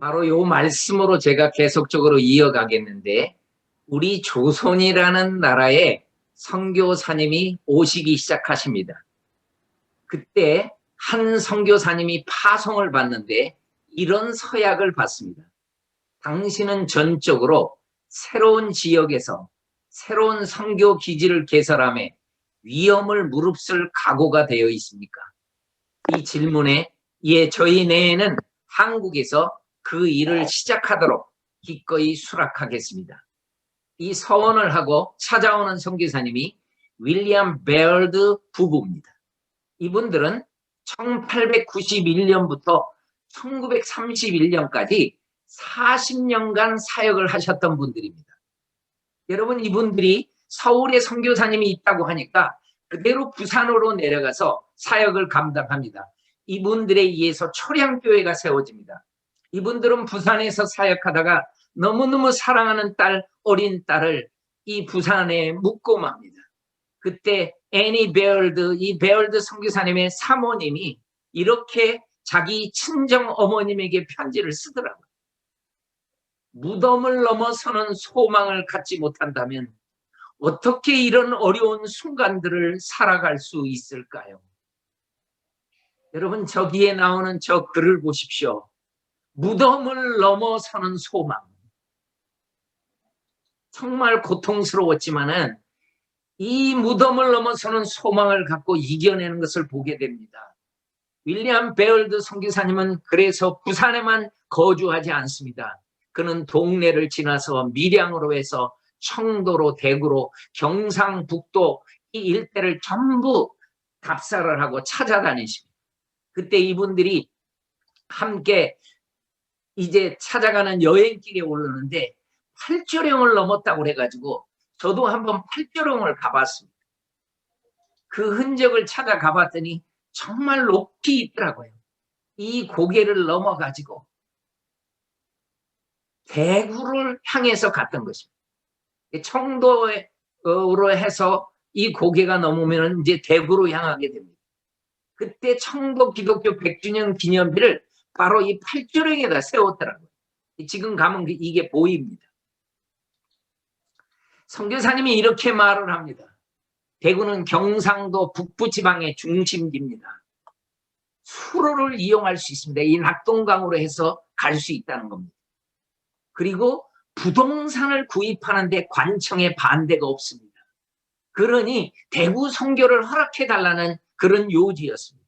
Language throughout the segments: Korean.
바로 요 말씀으로 제가 계속적으로 이어가겠는데, 우리 조선이라는 나라에 선교사님이 오시기 시작하십니다. 그때 한 선교사님이 파송을 받는데 이런 서약을 받습니다. 당신은 전적으로 새로운 지역에서 새로운 선교 기지를 개설함에 위험을 무릅쓸 각오가 되어 있습니까? 이 질문에 예, 저희 내에는 한국에서 그 일을 시작하도록 기꺼이 수락하겠습니다. 이 서원을 하고 찾아오는 선교사님이 윌리엄 베얼드 부부입니다. 이분들은 1891년부터 1931년까지 40년간 사역을 하셨던 분들입니다. 여러분, 이분들이 서울에 선교사님이 있다고 하니까 그대로 부산으로 내려가서 사역을 감당합니다. 이분들에 의해서 초량교회가 세워집니다. 이분들은 부산에서 사역하다가 너무너무 사랑하는 딸, 어린 딸을 이 부산에 묻고 맙니다. 그때 애니 베얼드, 이 베얼드 선교사님의 사모님이 이렇게 자기 친정 어머님에게 편지를 쓰더라고요. 무덤을 넘어서는 소망을 갖지 못한다면 어떻게 이런 어려운 순간들을 살아갈 수 있을까요? 여러분, 저기에 나오는 저 글을 보십시오. 무덤을 넘어서는 소망. 정말 고통스러웠지만은 이 무덤을 넘어서는 소망을 갖고 이겨내는 것을 보게 됩니다. 윌리엄 베얼드 선교사님은 그래서 부산에만 거주하지 않습니다. 그는 동네를 지나서 밀양으로 해서 청도로, 대구로, 경상북도 이 일대를 전부 답사를 하고 찾아다니십니다. 그때 이분들이 함께 이제 찾아가는 여행길에 오르는데 팔조령을 넘었다고 그래가지고 저도 한번 팔조령을 가봤습니다. 그 흔적을 찾아가 봤더니 정말 높이 있더라고요. 이 고개를 넘어가지고 대구를 향해서 갔던 것입니다. 청도로 해서 이 고개가 넘으면 이제 대구로 향하게 됩니다. 그때 청도 기독교 100주년 기념비를 바로 이 팔조령에다 세웠더라고요. 지금 가면 이게 보입니다. 선교사님이 이렇게 말을 합니다. 대구는 경상도 북부지방의 중심지입니다. 수로를 이용할 수 있습니다. 이 낙동강으로 해서 갈 수 있다는 겁니다. 그리고 부동산을 구입하는데 관청의 반대가 없습니다. 그러니 대구 선교를 허락해달라는 그런 요지였습니다.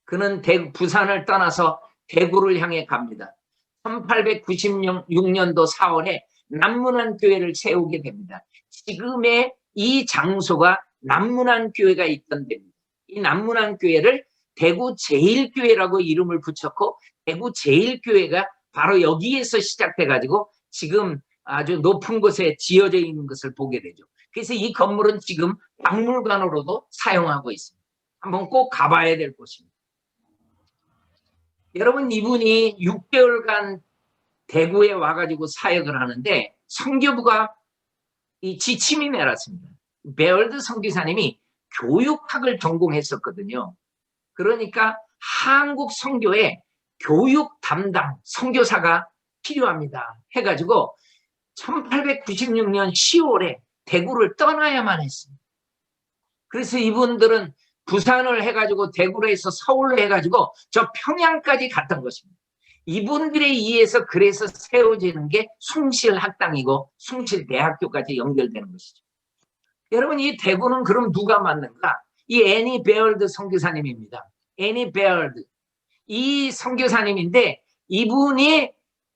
그는 부산을 떠나서 대구를 향해 갑니다. 1896년도 4월에 남문안교회를 세우게 됩니다. 지금의 이 장소가 남문안교회가 있던 데입니다. 이 남문안교회를 대구 제일교회라고 이름을 붙였고 대구 제일교회가 바로 여기에서 시작돼가지고 지금 아주 높은 곳에 지어져 있는 것을 보게 되죠. 그래서 이 건물은 지금 박물관으로도 사용하고 있습니다. 한번 꼭 가봐야 될 곳입니다. 여러분, 이분이 6개월간 대구에 와가지고 사역을 하는데 선교부가 이 지침이 내렸습니다. 베얼드 선교사님이 교육학을 전공했었거든요. 그러니까 한국 선교에 교육 담당 선교사가 필요합니다. 해가지고 1896년 10월에 대구를 떠나야만 했습니다. 그래서 이분들은 부산을 해가지고 대구로 해서 서울로 해가지고 저 평양까지 갔던 것입니다. 이분들에 의해서 그래서 세워지는 게 숭실학당이고 숭실대학교까지 연결되는 것이죠. 여러분, 이 대구는 그럼 누가 맞는가? 이 애니 베얼드 선교사님입니다. 애니 베얼드. 이 선교사님인데 이분이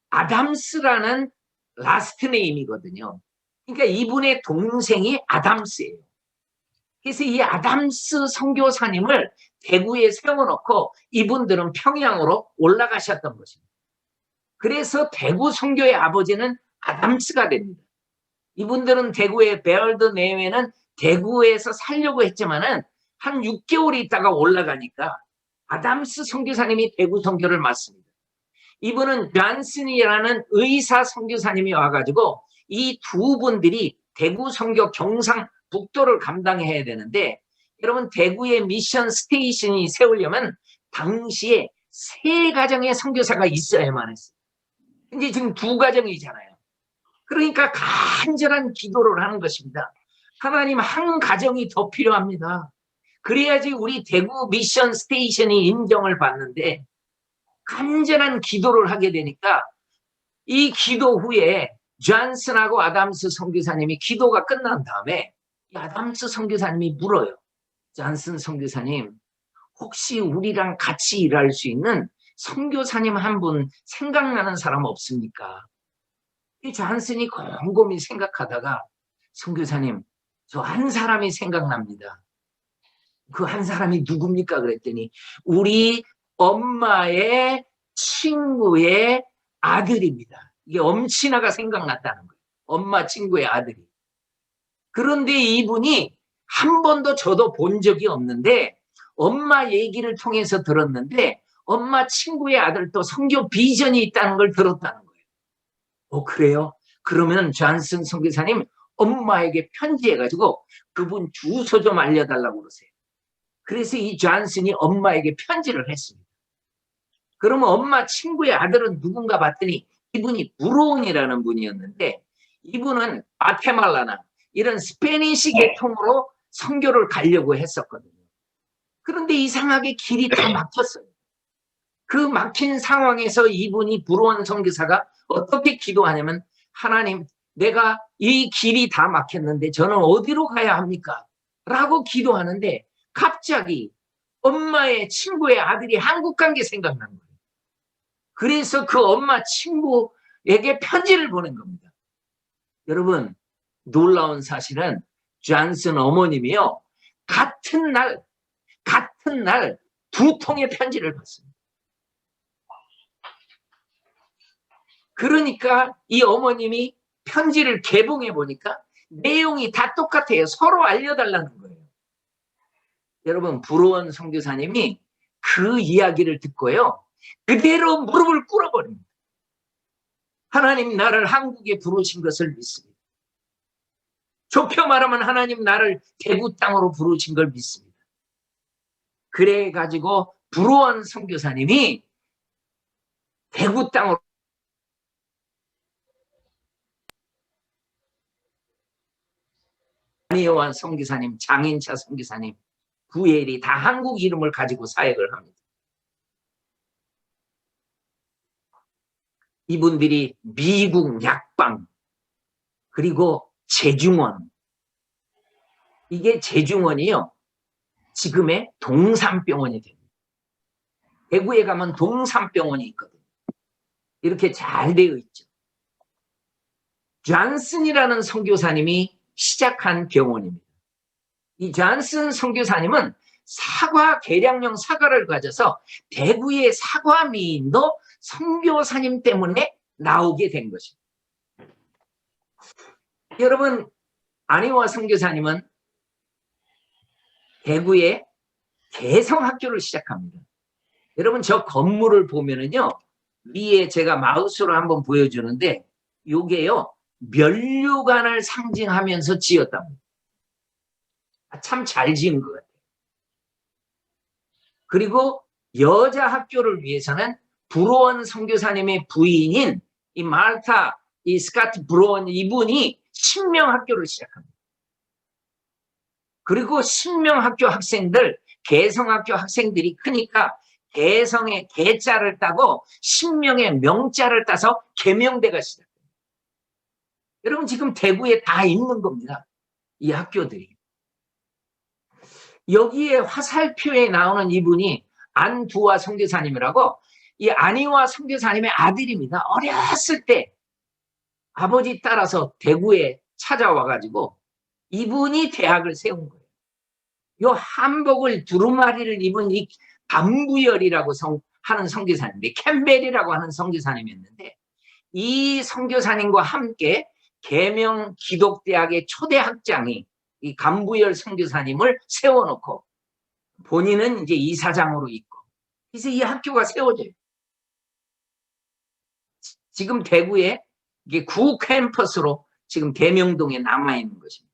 아담스라는 라스트 네임이거든요. 그러니까 이분의 동생이 아담스예요. 그래서 이 아담스 선교사님을 대구에 세워놓고 이분들은 평양으로 올라가셨던 것입니다. 그래서 대구 선교의 아버지는 아담스가 됩니다. 이분들은 대구의 베얼드 내외는 대구에서 살려고 했지만은 한 6개월 있다가 올라가니까 아담스 선교사님이 대구 선교를 맡습니다. 이분은 존슨이라는 의사 선교사님이 와가지고 이 두 분들이 대구 선교 경상북도를 감당해야 되는데 여러분, 대구의 미션 스테이션이 세우려면 당시에 3가정의 선교사가 있어야만 했어요. 이제 지금 두 가정이잖아요. 그러니까 간절한 기도를 하는 것입니다. 하나님, 한 가정이 더 필요합니다. 그래야지 우리 대구 미션 스테이션이 인정을 받는데, 간절한 기도를 하게 되니까 이 기도 후에 존슨하고 아담스 선교사님이 기도가 끝난 다음에 아담스 선교사님이 물어요. 존슨 선교사님, 혹시 우리랑 같이 일할 수 있는 선교사님 한 분 생각나는 사람 없습니까? 이 존슨이 곰곰이 생각하다가, 선교사님, 저 한 사람이 생각납니다. 그 한 사람이 누굽니까? 그랬더니 우리 엄마의 친구의 아들입니다. 이게 엄친아가 생각났다는 거예요. 엄마 친구의 아들이. 그런데 이분이 한 번도 저도 본 적이 없는데 엄마 얘기를 통해서 들었는데 엄마 친구의 아들도 선교 비전이 있다는 걸 들었다는 거예요. 그래요? 그러면 존슨 선교사님, 엄마에게 편지해가지고 그분 주소 좀 알려달라고 그러세요. 그래서 이 존슨이 엄마에게 편지를 했습니다. 그러면 엄마 친구의 아들은 누군가 봤더니 이분이 브로운이라는 분이었는데, 이분은 과테말라나 이런 스페니시 계통으로 선교를 가려고 했었거든요. 그런데 이상하게 길이 다 막혔어요. 그 막힌 상황에서 이분이 브로운 선교사가 어떻게 기도하냐면, 하나님, 내가 이 길이 다 막혔는데 저는 어디로 가야 합니까? 라고 기도하는데 갑자기 엄마의 친구의 아들이 한국 간 게 생각난 거예요. 그래서 그 엄마 친구에게 편지를 보낸 겁니다. 여러분, 놀라운 사실은 존슨 어머님이요, 같은 날 두 통의 편지를 받습니다. 그러니까 이 어머님이 편지를 개봉해 보니까 내용이 다 똑같아요. 서로 알려달라는 거예요. 여러분, 브로원 선교사님이 그 이야기를 듣고요, 그대로 무릎을 꿇어버립니다. 하나님, 나를 한국에 부르신 것을 믿습니다. 좁혀 말하면 하나님, 나를 대구 땅으로 부르신 걸 믿습니다. 그래가지고 브로원 선교사님이 대구 땅으로, 안희원 선교사님, 장인차 선교사님, 부엘이 다 한국 이름을 가지고 사역을 합니다. 이분들이 미국 약방, 그리고 제중원, 이게 제중원이요, 지금의 동산병원이 됩니다. 대구에 가면 동산병원이 있거든요. 이렇게 잘 되어 있죠. 존슨이라는 선교사님이 시작한 병원입니다. 이 존슨 선교사님은 사과, 계량용 사과를 가져서 대구의 사과 미인도 선교사님 때문에 나오게 된 것입니다. 여러분, 안희화 선교사님은 대구에 개성학교를 시작합니다. 여러분, 저 건물을 보면은요, 위에 제가 마우스로 한번 보여주는데 요게요, 면류관을 상징하면서 지었답니다. 참 잘 지은 것 같아요. 그리고 여자 학교를 위해서는 브로원 선교사님의 부인인 이 말타, 이 스카트 브로원, 이분이 신명학교를 시작합니다. 그리고 신명학교 학생들, 개성학교 학생들이 크니까 개성의 개자를 따고 신명의 명자를 따서 계명대가 시작합니다. 여러분, 지금 대구에 다 있는 겁니다, 이 학교들이. 여기에 화살표에 나오는 이분이 안두화 선교사님이라고, 이 안희화 선교사님의 아들입니다. 어렸을 때 아버지 따라서 대구에 찾아와가지고 이분이 대학을 세운 거예요. 요 한복을 두루마리를 입은 이 감부열이라고 하는 선교사님인데, 캠벨이라고 하는 선교사님이었는데, 이 선교사님과 함께 계명 기독대학의 초대 학장이 이 감부열 선교사님을 세워놓고 본인은 이제 이사장으로 있고, 그래서 이 학교가 세워져요. 지금 대구에 이게 구 캠퍼스로 지금 계명동에 남아있는 것입니다.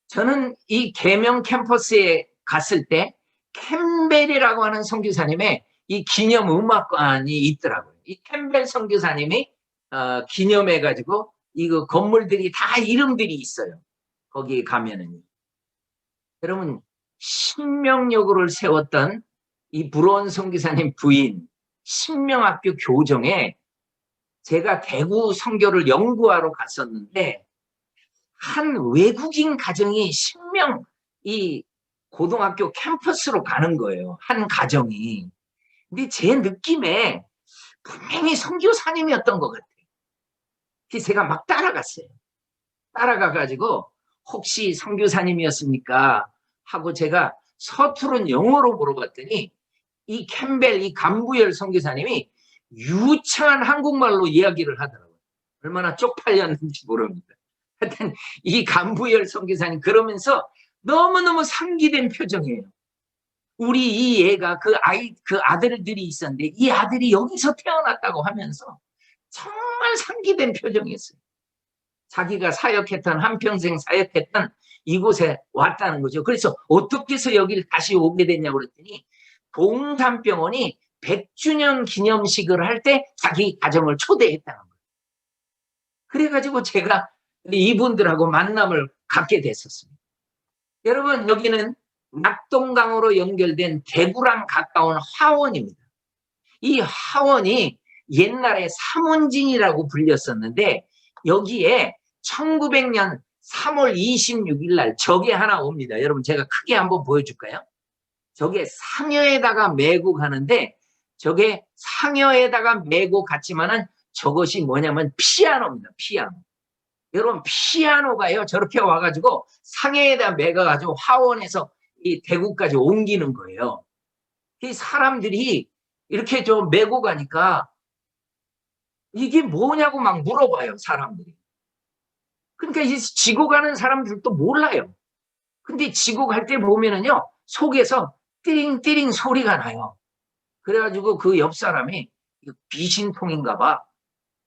저는 이 계명 캠퍼스에 갔을 때 캠벨이라고 하는 선교사님의 이 기념 음악관이 있더라고요. 이 캠벨 선교사님이 기념해가지고 이거 건물들이 다 이름들이 있어요. 거기에 가면은요. 여러분 신명여고를 세웠던 이 브로원 선교사님 부인 신명학교 교정에 제가 대구 선교를 연구하러 갔었는데 한 외국인 가정이 신명 이 고등학교 캠퍼스로 가는 거예요. 한 가정이. 근데 제 느낌에 분명히 선교사님이었던 것 같아요. 그래서 제가 막 따라갔어요. 따라가가지고 혹시 선교사님이었습니까? 하고 제가 서투른 영어로 물어봤더니 이 캠벨, 이 간부열 선교사님이 유창한 한국말로 이야기를 하더라고요. 얼마나 쪽팔렸는지 모릅니다. 하여튼 이 간부열 선교사님 그러면서 너무너무 상기된 표정이에요. 우리 이 애가 그 아들들이 있었는데 이 아들이 여기서 태어났다고 하면서 정말 상기된 표정이었어요. 자기가 사역했던 한평생 사역했던 이곳에 왔다는 거죠. 그래서 어떻게 해서 여기를 다시 오게 됐냐고 그랬더니 동산병원이 100주년 기념식을 할 때 자기 가정을 초대했다는 거예요. 그래가지고 제가 이분들하고 만남을 갖게 됐었습니다. 여러분 여기는 낙동강으로 연결된 대구랑 가까운 화원입니다. 이 화원이 옛날에 삼원진이라고 불렸었는데 여기에 1900년 3월 26일 날 저게 하나 옵니다. 여러분 제가 크게 한번 보여줄까요? 저게 상여에다가 메고 가는데 저게 상여에다가 메고 갔지만은 저것이 뭐냐면 피아노입니다. 피아노. 여러분 피아노가요 저렇게 와가지고 상해에다 매가가지고 화원에서 이 대구까지 옮기는 거예요. 이 사람들이 이렇게 좀 메고 가니까 이게 뭐냐고 막 물어봐요 사람들이. 그러니까 이 지고 가는 사람들도 몰라요. 근데 지고 갈 때 보면은요 속에서 띠링띠링 소리가 나요. 그래가지고 그 옆 사람이 귀신통인가 봐.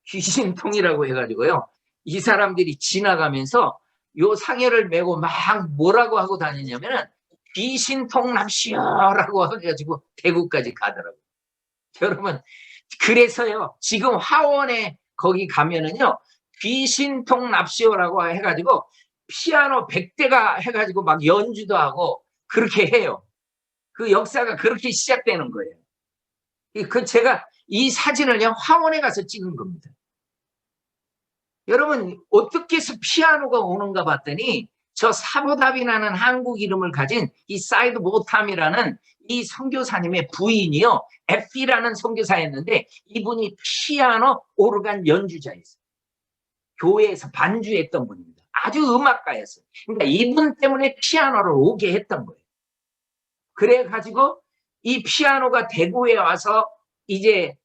귀신통이라고 해가지고요. 이 사람들이 지나가면서 요 상여를 메고 막 뭐라고 하고 다니냐면은 귀신통 납시오라고 해가지고 대구까지 가더라고요. 여러분 그래서요 지금 화원에 거기 가면은요 귀신통 납시오라고 해가지고 피아노 100대가 해가지고 막 연주도 하고 그렇게 해요. 그 역사가 그렇게 시작되는 거예요. 그 제가 이 사진을요 화원에 가서 찍은 겁니다. 여러분 어떻게 해서 피아노가 오는가 봤더니 저 사보답이라는 한국 이름을 가진 이 사이드 모탐이라는 이 선교사님의 부인이요 에피라는 선교사였는데 이분이 피아노 오르간 연주자였어요. 교회에서 반주했던 분입니다. 아주 음악가였어요. 그러니까 이분 때문에 피아노를 오게 했던 거예요. 그래가지고 이 피아노가 대구에 와서 이제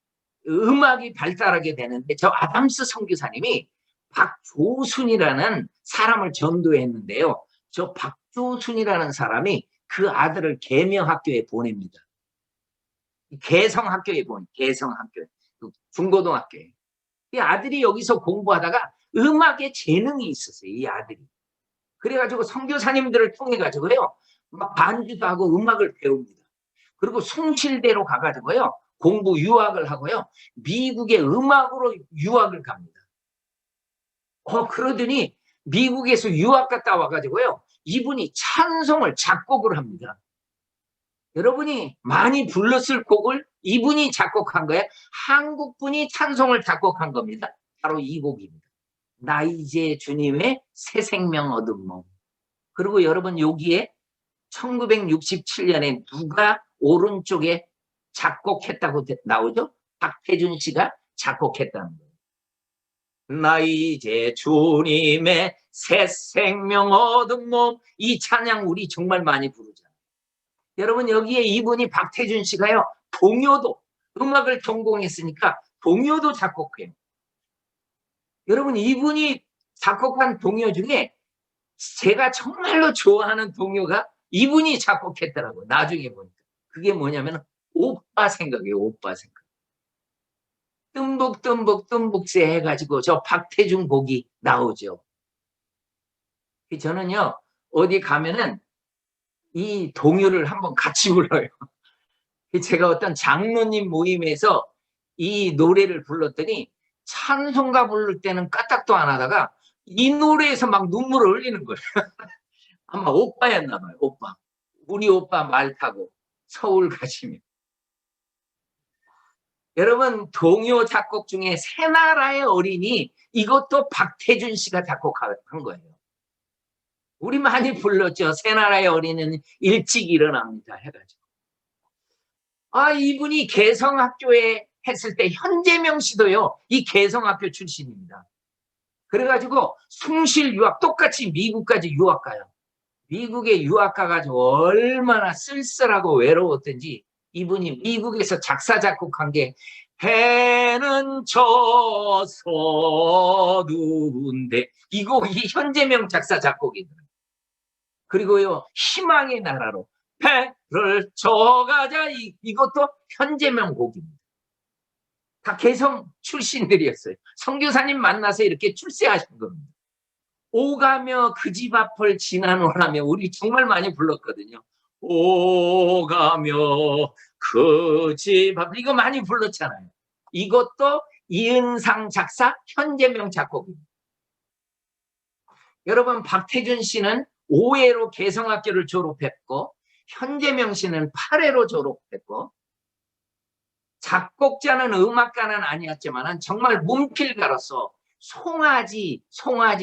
음악이 발달하게 되는데 저 아담스 선교사님이 박조순이라는 사람을 전도했는데요. 저 박조순이라는 사람이 그 아들을 계명학교에 보냅니다. 개성학교에 개성학교, 중고등학교에. 이 아들이 여기서 공부하다가 음악에 재능이 있었어요. 이 아들이. 그래가지고 선교사님들을 통해 가지고요, 막 반주도 하고 음악을 배웁니다. 그리고 숭실대로 가가지고요, 공부 유학을 하고요, 미국의 음악으로 유학을 갑니다. 그러더니 미국에서 유학 갔다 와가지고요, 이분이 찬송을 작곡을 합니다. 여러분이 많이 불렀을 곡을 이분이 작곡한 거예요. 한국분이 찬송을 작곡한 겁니다. 바로 이 곡입니다. 나 이제 주님의 새 생명 얻은 몸. 그리고 여러분 여기에 1967년에 누가 오른쪽에 작곡했다고 나오죠? 박태준 씨가 작곡했다는 거예요. 나 이제 주님의 새 생명 얻은 몸. 이 찬양 우리 정말 많이 부르잖아요. 여러분 여기에 이분이 박태준 씨가요 동요도 음악을 전공했으니까 동요도 작곡해요. 여러분 이분이 작곡한 동요 중에 제가 정말로 좋아하는 동요가 이분이 작곡했더라고요. 나중에 보니까. 그게 뭐냐면 오빠 생각이에요. 오빠 생각. 뜸북뜸북 해가지고 저 박태준 곡이 나오죠. 저는요 어디 가면은 이 동요를 한번 같이 불러요. 제가 어떤 장로님 모임에서 이 노래를 불렀더니 찬송가 부를 때는 까딱도 안 하다가 이 노래에서 막 눈물을 흘리는 거예요. 아마 오빠였나 봐요. 오빠. 우리 오빠 말 타고 서울 가시면. 여러분, 동요 작곡 중에 새나라의 어린이, 이것도 박태준 씨가 작곡한 거예요. 우리 많이 불렀죠. 새나라의 어린이는 일찍 일어납니다 해가지고. 이분이 개성학교에 했을 때 현재명 씨도요, 이 개성학교 출신입니다. 그래가지고 숭실 유학, 똑같이 미국까지 유학 가요. 미국에 유학 가가지고 얼마나 쓸쓸하고 외로웠던지 이분이 미국에서 작사 작곡한 게 해는 저서두인데 이 곡이 현재명 작사 작곡이더라고요. 그리고요, 희망의 나라로 배를 쳐가자, 이것도 현재명 곡입니다. 다 개성 출신들이었어요. 선교사님 만나서 이렇게 출세하신 겁니다. 오가며 그 집 앞을 지나노라며 우리 정말 많이 불렀거든요. 오가며 그 집 앞, 이거 많이 불렀잖아요. 이것도 이은상 작사, 현재명 작곡입니다. 여러분, 박태준 씨는 5회로 개성학교를 졸업했고 현재명 씨는 8회로 졸업했고 작곡자는 음악가는 아니었지만 정말 문필가로서 송아지,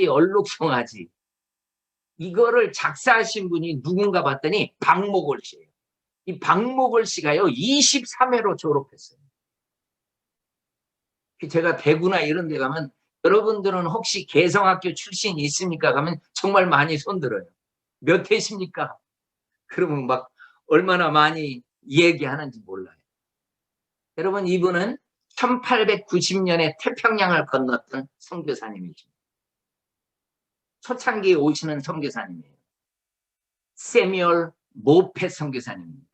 얼룩송아지 이거를 작사하신 분이 누군가 봤더니 박목월 씨예요. 이 박목월 씨가요 23회로 졸업했어요. 제가 대구나 이런 데 가면 여러분들은 혹시 개성학교 출신이 있습니까? 가면 정말 많이 손들어요. 몇 회십니까? 그러면 막 얼마나 많이 얘기하는지 몰라요. 여러분, 이분은 1890년에 태평양을 건넜던 선교사님이십니다. 초창기에 오시는 선교사님이에요. 세뮤얼 모페 선교사님입니다.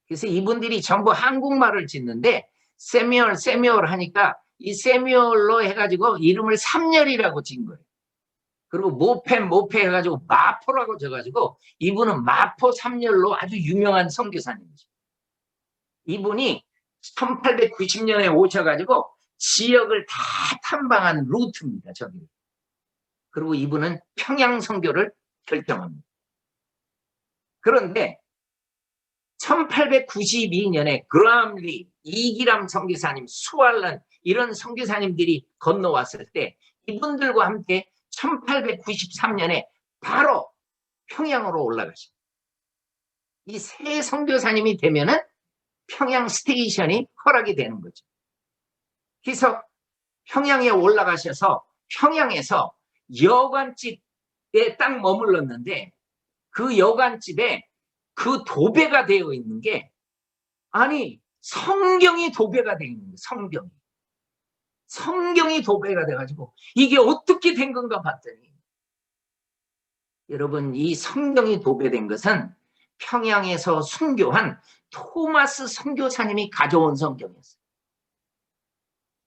그래서 이분들이 전부 한국말을 짓는데 세뮤얼 하니까 이 세뮤얼로 해가지고 이름을 삼열이라고 지은 거예요. 그리고 모페 해가지고 마포라고 적어가지고 이분은 마포 삼열로 아주 유명한 선교사님이죠. 이분이 1890년에 오셔가지고 지역을 다 탐방한 루트입니다. 저기. 그리고 이분은 평양 선교를 결정합니다. 그런데 1892년에 그라함리, 이기람 선교사님, 수알런 이런 선교사님들이 건너왔을 때 이분들과 함께 1893년에 바로 평양으로 올라가십니다. 이 세 선교사님이 되면은 평양 스테이션이 허락이 되는 거죠. 그래서 평양에 올라가셔서 평양에서 여관집에 딱 머물렀는데 그 여관집에 그 도배가 되어 있는 게 성경이 도배가 되어 있는 거예요. 성경이 도배가 돼가지고 이게 어떻게 된 건가 봤더니 여러분, 이 성경이 도배된 것은 평양에서 순교한 토마스 선교사님이 가져온 성경이었어요.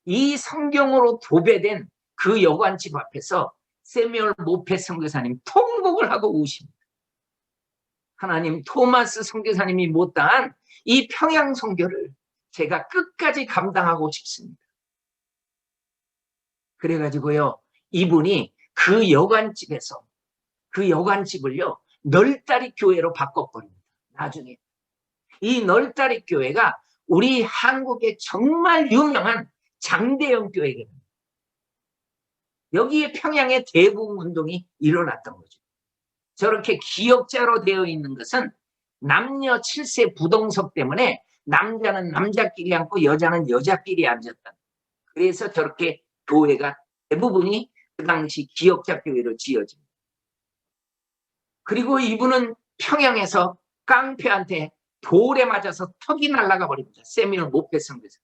이 성경으로 도배된 그 여관집 앞에서 세뮤얼 모페 선교사님 통곡을 하고 우십니다. 하나님, 토마스 선교사님이 못다한 이 평양 선교를 제가 끝까지 감당하고 싶습니다. 그래가지고요, 이분이 그 여관집에서 그 여관집을요 널다리 교회로 바꿔버립니다. 나중에 이 널다리 교회가 우리 한국의 정말 유명한 장대영 교회가 됩니다. 여기에 평양의 대붕운동이 일어났던 거죠. 저렇게 기역자로 되어 있는 것은 남녀 7세 부동석 때문에 남자는 남자끼리 앉고 여자는 여자끼리 앉았다. 그래서 저렇게 교회가 대부분이 그 당시 기역자 교회로 지어집니다. 그리고 이분은 평양에서 깡패한테 돌에 맞아서 턱이 날아가 버립니다. 세뮤얼 모페 선교사.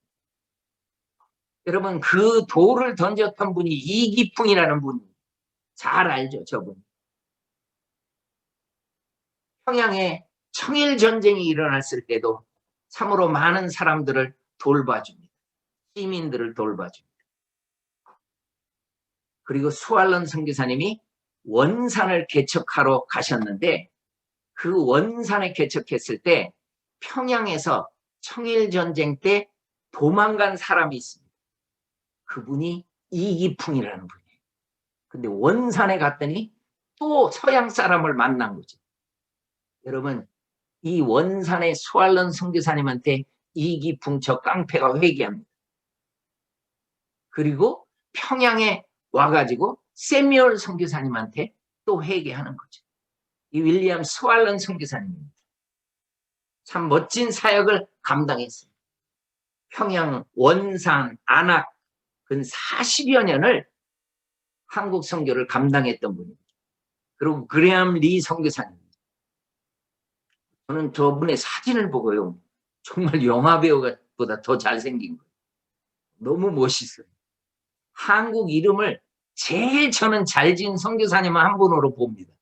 여러분, 그 돌을 던졌던 분이 이기풍이라는 분이 잘 알죠, 저분. 평양에 청일전쟁이 일어났을 때도 참으로 많은 사람들을 돌봐줍니다. 시민들을 돌봐줍니다. 그리고 수알런 선교사님이 원산을 개척하러 가셨는데 그 원산에 개척했을 때 평양에서 청일전쟁 때 도망간 사람이 있습니다. 그분이 이기풍이라는 분이에요. 근데 원산에 갔더니 또 서양 사람을 만난 거죠. 여러분, 이 원산의 수알런 선교사님한테 이기풍 저 깡패가 회개합니다. 그리고 평양에 와가지고 세미얼 선교사님한테 또 회개하는 거죠. 이 윌리엄 스왈런 선교사님입니다. 참 멋진 사역을 감당했어요. 평양, 원산, 안악 근 40여 년을 한국 선교를 감당했던 분입니다. 그리고 그레암 리 선교사님. 저는 저분의 사진을 보고요. 정말 영화배우보다 더 잘생긴 거예요. 너무 멋있어요. 한국 이름을 제일 저는 잘 지은 선교사님 한 분으로 봅니다.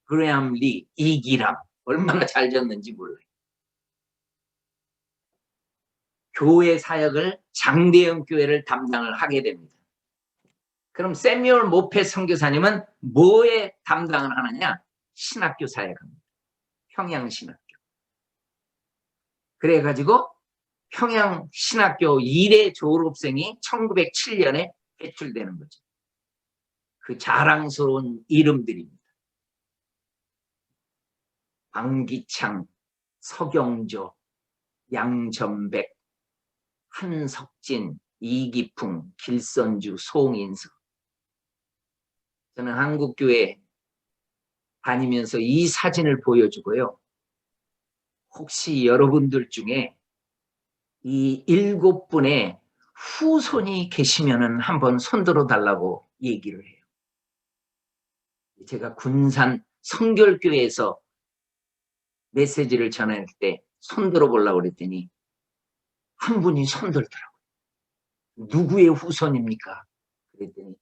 그레암 리, 이기람. 얼마나 잘 졌는지 몰라요. 교회 사역을 장대형 교회를 담당을 하게 됩니다. 그럼 세미얼 모페 선교사님은 뭐에 담당을 하느냐? 신학교 사역합니다. 평양 신학교. 그래가지고 평양 신학교 1회 졸업생이 1907년에 배출되는 거죠. 그 자랑스러운 이름들입니다. 방기창, 서경조, 양전백, 한석진, 이기풍, 길선주, 송인석. 저는 한국교회 다니면서 이 사진을 보여주고요. 혹시 여러분들 중에 이 7분의 후손이 계시면은 한번 손들어 달라고 얘기를 해요. 제가 군산 성결교회에서 메시지를 전할 때 손들어 보려고 그랬더니 한 분이 손들더라고요. 누구의 후손입니까? 그랬더니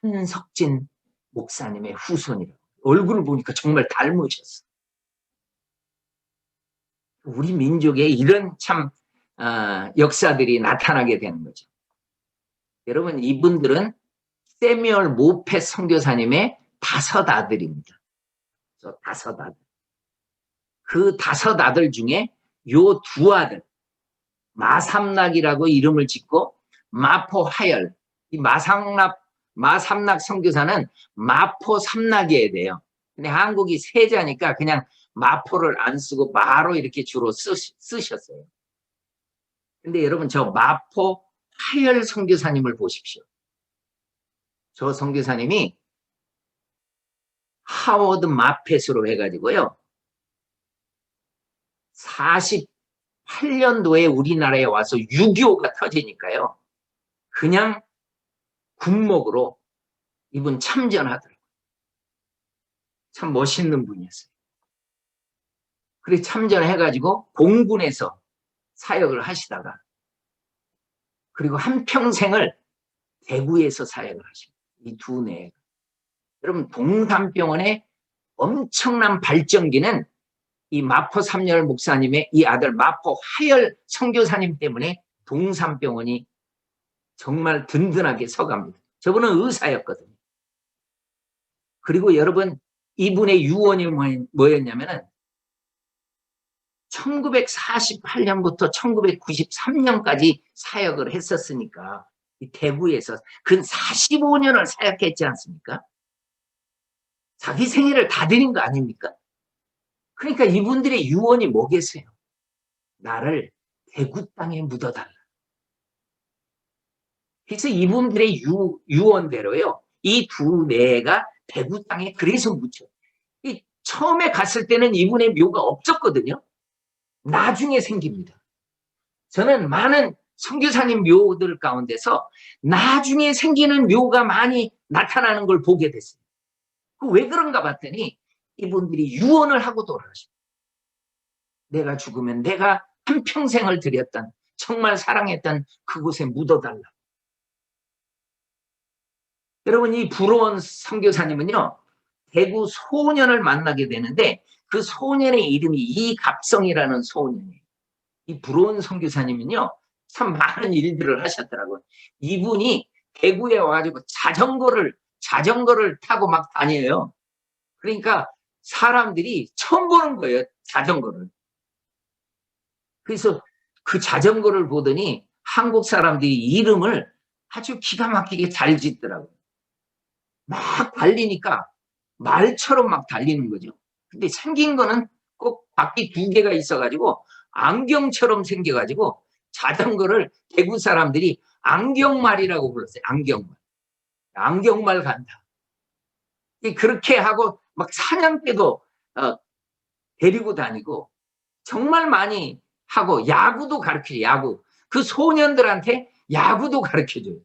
한석진 목사님의 후손이라고. 얼굴을 보니까 정말 닮으셨어. 우리 민족에 이런 참 역사들이 나타나게 되는 거죠. 여러분, 이분들은 세미얼 모페 선교사님의 5 아들입니다. 5 아들. 그 5 아들 중에 요 2 아들, 마삼락이라고 이름을 짓고 마포 하열, 이 마삼락 선교사는 마포 삼락이어야 돼요. 근데 한국이 세자니까 그냥 마포를 안 쓰고 마로 이렇게 주로 쓰셨어요. 근데 여러분, 저 마포 하열 선교사님을 보십시오. 저 선교사님이 하워드 마펫으로 해가지고요. 48년도에 우리나라에 와서 6.25가 터지니까요. 그냥 군목으로 이분 참전하더라고요. 참 멋있는 분이었어요. 그래 참전해가지고 공군에서 사역을 하시다가 그리고 한평생을 대구에서 사역을 하십니다. 이 2네. 여러분, 동산병원의 엄청난 발전기는 이 마포 삼열 목사님의 이 아들 마포 하열 선교사님 때문에 동산병원이 정말 든든하게 서갑니다. 저분은 의사였거든요. 그리고 여러분, 이분의 유언이 뭐였냐면은 1948년부터 1993년까지 사역을 했었으니까 이 대구에서 근 45년을 사역했지 않습니까? 자기 생애를 다 드린 거 아닙니까? 그러니까 이분들의 유언이 뭐겠어요? 나를 대구 땅에 묻어달라. 그래서 이분들의 유언대로요. 이 2네가 대구 땅에 그래서 묻혀. 처음에 갔을 때는 이분의 묘가 없었거든요. 나중에 생깁니다. 저는 많은 선교사님 묘들 가운데서 나중에 생기는 묘가 많이 나타나는 걸 보게 됐어요. 왜 그런가 봤더니 이분들이 유언을 하고 돌아가십니다. 내가 죽으면 내가 한평생을 들였던 정말 사랑했던 그곳에 묻어달라. 여러분, 이 부러운 선교사님은요. 대구 소년을 만나게 되는데 그 소년의 이름이 이갑성이라는 소년이에요. 이 부러운 선교사님은요. 참 많은 일들을 하셨더라고요. 이분이 대구에 와가지고 자전거를 타고 막 다녀요. 그러니까 사람들이 처음 보는 거예요. 자전거를. 그래서 그 자전거를 보더니 한국 사람들이 이름을 아주 기가 막히게 잘 짓더라고요. 막 달리니까 말처럼 막 달리는 거죠. 근데 생긴 거는 꼭 바퀴 2개가 있어가지고 안경처럼 생겨가지고 자전거를 대구 사람들이 안경말이라고 불렀어요. 안경말. 안경말 간다. 그렇게 하고 막 사냥 때도 데리고 다니고 정말 많이 하고 야구도 가르쳐요. 야구. 그 소년들한테 야구도 가르쳐줘요.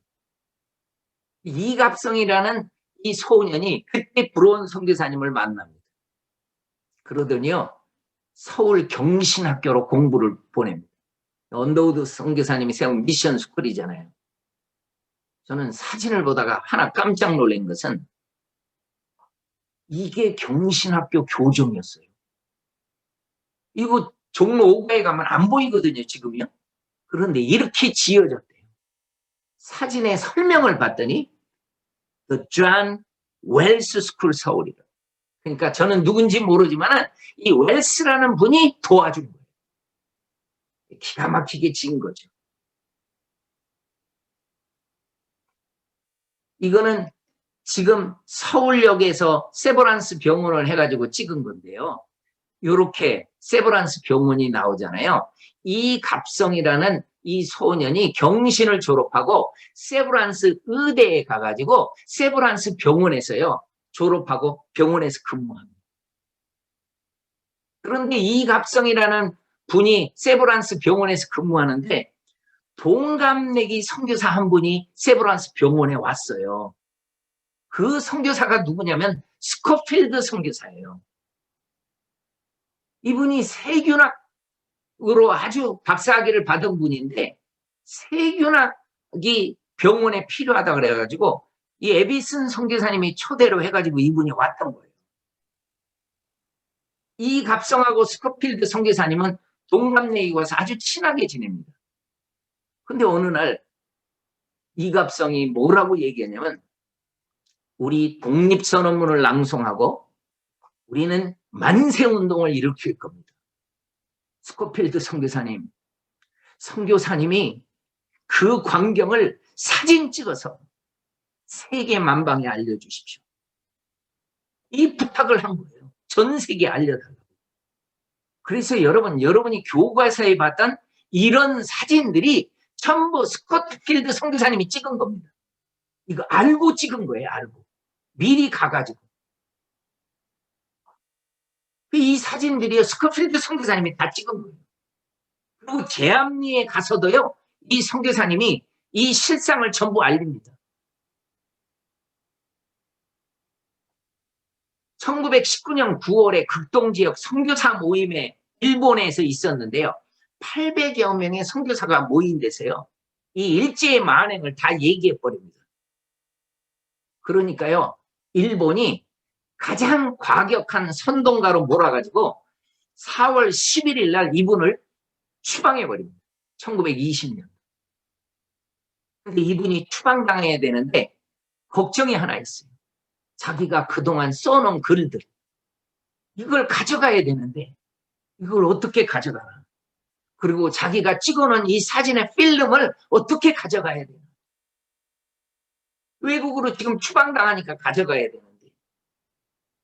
이갑성이라는 이 소년이 그때 부러운 선교사님을 만납니다. 그러더니요. 서울 경신학교로 공부를 보냅니다. 언더우드 선교사님이 세운 미션 스쿨이잖아요. 저는 사진을 보다가 하나 깜짝 놀란 것은 이게 경신학교 교정이었어요. 이거 종로 5가에 가면 안 보이거든요, 지금요. 그런데 이렇게 지어졌대요. 사진의 설명을 봤더니 The John Wells School 서울이라. 그러니까 저는 누군지 모르지만 이 웰스라는 분이 도와준 거예요. 기가 막히게 지은 거죠. 이거는 지금 서울역에서 세브란스 병원을 해가지고 찍은 건데요. 이렇게 세브란스 병원이 나오잖아요. 이갑성이라는 이 소년이 경신을 졸업하고 세브란스 의대에 가가지고 세브란스 병원에서요. 졸업하고 병원에서 근무합니다. 그런데 이갑성이라는 분이 세브란스 병원에서 근무하는데 동갑내기 선교사 한 분이 세브란스 병원에 왔어요. 그 선교사가 누구냐면 스코필드 선교사예요. 이분이 세균학으로 아주 박사학위를 받은 분인데 세균학이 병원에 필요하다 그래가지고 이 에비슨 선교사님이 초대로 해가지고 이분이 왔던 거예요. 이갑성하고 스코필드 선교사님은 동갑내기고 와서 아주 친하게 지냅니다. 근데 어느 날 이갑성이 뭐라고 얘기하냐면 우리 독립선언문을 낭송하고 우리는 만세운동을 일으킬 겁니다. 스코필드 선교사님, 선교사님이 그 광경을 사진 찍어서 세계 만방에 알려주십시오. 이 부탁을 한 거예요. 전 세계에 알려달라고. 그래서 여러분이 교과서에 봤던 이런 사진들이 전부 스코필드 선교사님이 찍은 겁니다. 이거 알고 찍은 거예요. 알고. 미리 가가지고. 이 사진들이 스코필드 선교사님이 다 찍은 거예요. 그리고 제암리에 가서도요. 이 선교사님이 이 실상을 전부 알립니다. 1919년 9월에 극동지역 선교사 모임에 일본에서 있었는데요. 800여 명의 선교사가 모인 데서요. 이 일제의 만행을 다 얘기해버립니다. 그러니까요. 일본이 가장 과격한 선동가로 몰아가지고 4월 11일 날 이분을 추방해버립니다. 1920년. 근데 이분이 추방당해야 되는데 걱정이 하나 있어요. 자기가 그동안 써놓은 글들 이걸 가져가야 되는데 이걸 어떻게 가져가나. 그리고 자기가 찍어놓은 이 사진의 필름을 어떻게 가져가야 되나. 외국으로 지금 추방당하니까 가져가야 되는데.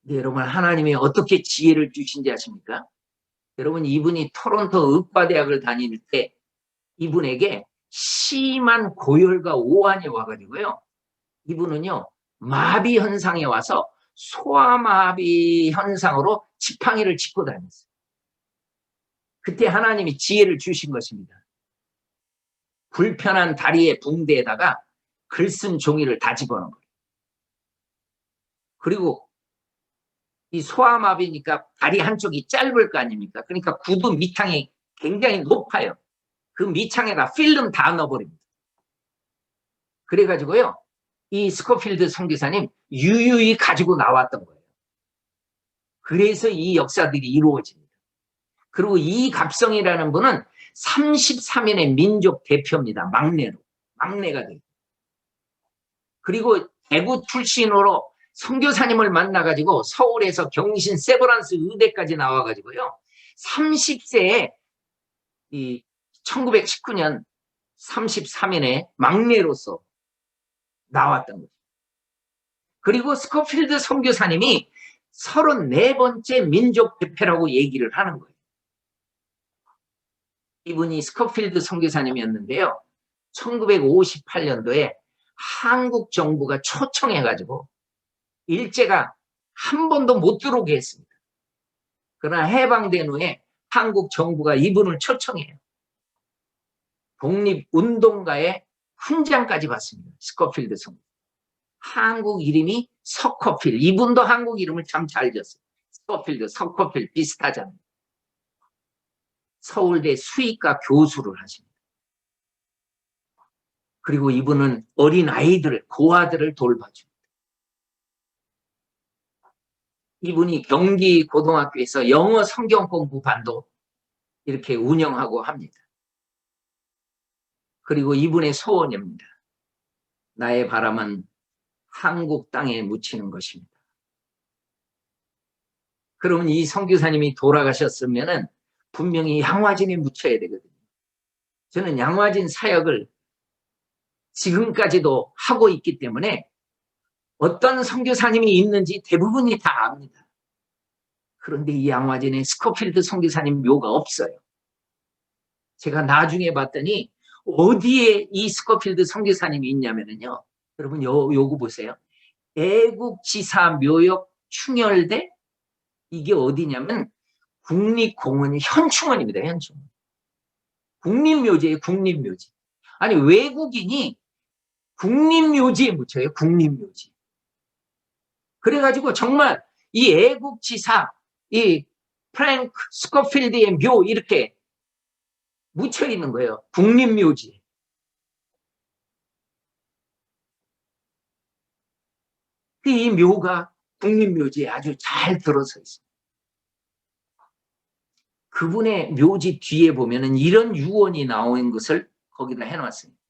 근데 여러분 하나님이 어떻게 지혜를 주신지 아십니까? 여러분 이분이 토론토 의과대학을 다닐 때 이분에게 심한 고열과 오한이 와가지고요. 이분은요. 마비 현상에 와서 소아마비 현상으로 지팡이를 짚고 다녔어요. 그때 하나님이 지혜를 주신 것입니다. 불편한 다리의 붕대에다가 글 쓴 종이를 다 집어넣은 거예요. 그리고 이 소아마비니까 다리 한쪽이 짧을 거 아닙니까? 그러니까 구두 밑창이 굉장히 높아요. 그 밑창에다 필름 다 넣어버립니다. 그래가지고요. 이 스코필드 선교사님 유유히 가지고 나왔던 거예요. 그래서 이 역사들이 이루어집니다. 그리고 이갑성이라는 분은 33인의 민족 대표입니다. 막내가 돼요. 그리고 대구 출신으로 선교사님을 만나가지고 서울에서 경신 세브란스 의대까지 나와가지고요. 30세에 이 1919년 33인의 막내로서 나왔던 거죠. 그리고 스코필드 선교사님이 34번째 민족 대표라고 얘기를 하는 거예요. 이분이 스코필드 선교사님이었는데요. 1958년도에 한국 정부가 초청해가지고 일제가 한 번도 못 들어오게 했습니다. 그러나 해방된 후에 한국 정부가 이분을 초청해요. 독립운동가의 훈장까지 받습니다. 스코필드 선교사. 한국 이름이 서커필. 이분도 한국 이름을 참 잘 지었어요. 스코필드, 서커필 비슷하잖아요. 서울대 수의과 교수를 하십니다. 그리고 이분은 어린 아이들, 고아들을 돌봐줍니다. 이분이 경기 고등학교에서 영어 성경 공부반도 이렇게 운영하고 합니다. 그리고 이분의 소원입니다. 나의 바람은 한국 땅에 묻히는 것입니다. 그러면 이 선교사님이 돌아가셨으면은 분명히 양화진에 묻혀야 되거든요. 저는 양화진 사역을 지금까지도 하고 있기 때문에 어떤 선교사님이 있는지 대부분이 다 압니다. 그런데 이 양화진에 스코필드 선교사님 묘가 없어요. 제가 나중에 봤더니 어디에 이 스코필드 선교사님이 있냐면요. 여러분 요거 보세요. 애국지사 묘역 충혈대 이게 어디냐면 국립공원 현충원입니다. 현충원. 국립묘지예요. 국립묘지. 아니 외국인이 국립묘지에 묻혀요. 국립묘지. 그래가지고 정말 이 애국지사 이 프랭크 스코필드의 묘 이렇게 묻혀 있는 거예요. 국립묘지. 이 묘가 국립묘지에 아주 잘 들어서 있습니다. 그분의 묘지 뒤에 보면은 이런 유언이 나온 것을 거기다 해놨습니다.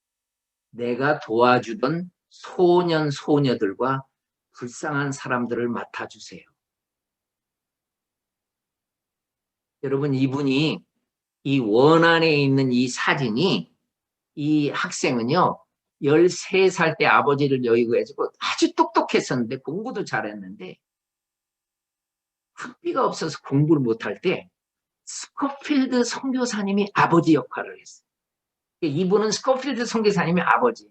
내가 도와주던 소년 소녀들과 불쌍한 사람들을 맡아주세요. 여러분 이분이 이 원안에 있는 이 사진이 이 학생은요 13살 때 아버지를 여의고 해가지고 아주 똑똑했었는데 공부도 잘했는데 학비가 없어서 공부를 못할 때 스코필드 선교사님이 아버지 역할을 했어요. 이분은 스코필드 선교사님이 아버지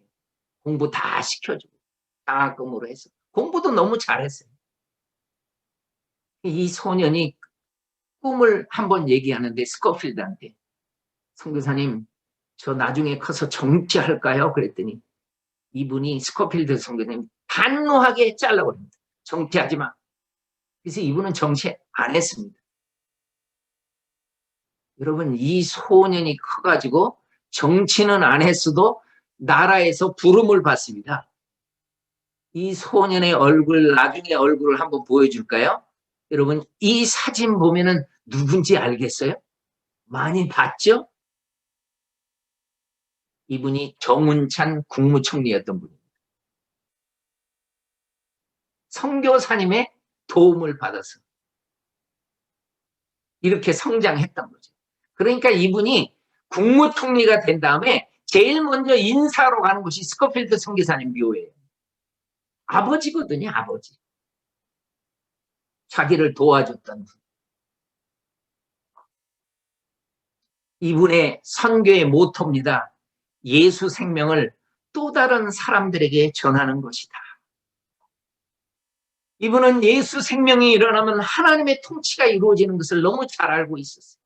공부 다 시켜주고 장학금으로 해서 공부도 너무 잘했어요. 이 소년이 꿈을 한번 얘기하는데 스코필드한테 선교사님 저 나중에 커서 정치할까요? 그랬더니 이분이 스코필드 선교사님 단호하게 잘라버립니다. 정치하지 마. 그래서 이분은 정치 안 했습니다. 여러분 이 소년이 커가지고 정치는 안 했어도 나라에서 부름을 받습니다. 이 소년의 얼굴 나중에 얼굴을 한번 보여줄까요? 여러분 이 사진 보면은 누군지 알겠어요? 많이 봤죠? 이분이 정운찬 국무총리였던 분입니다. 선교사님의 도움을 받아서 이렇게 성장했던 거죠. 그러니까 이분이 국무총리가 된 다음에 제일 먼저 인사로 가는 곳이 스코필드 선교사님 묘예요. 아버지거든요, 아버지. 자기를 도와줬던 분. 이분의 선교의 모토입니다. 예수 생명을 또 다른 사람들에게 전하는 것이다. 이분은 예수 생명이 일어나면 하나님의 통치가 이루어지는 것을 너무 잘 알고 있었어요.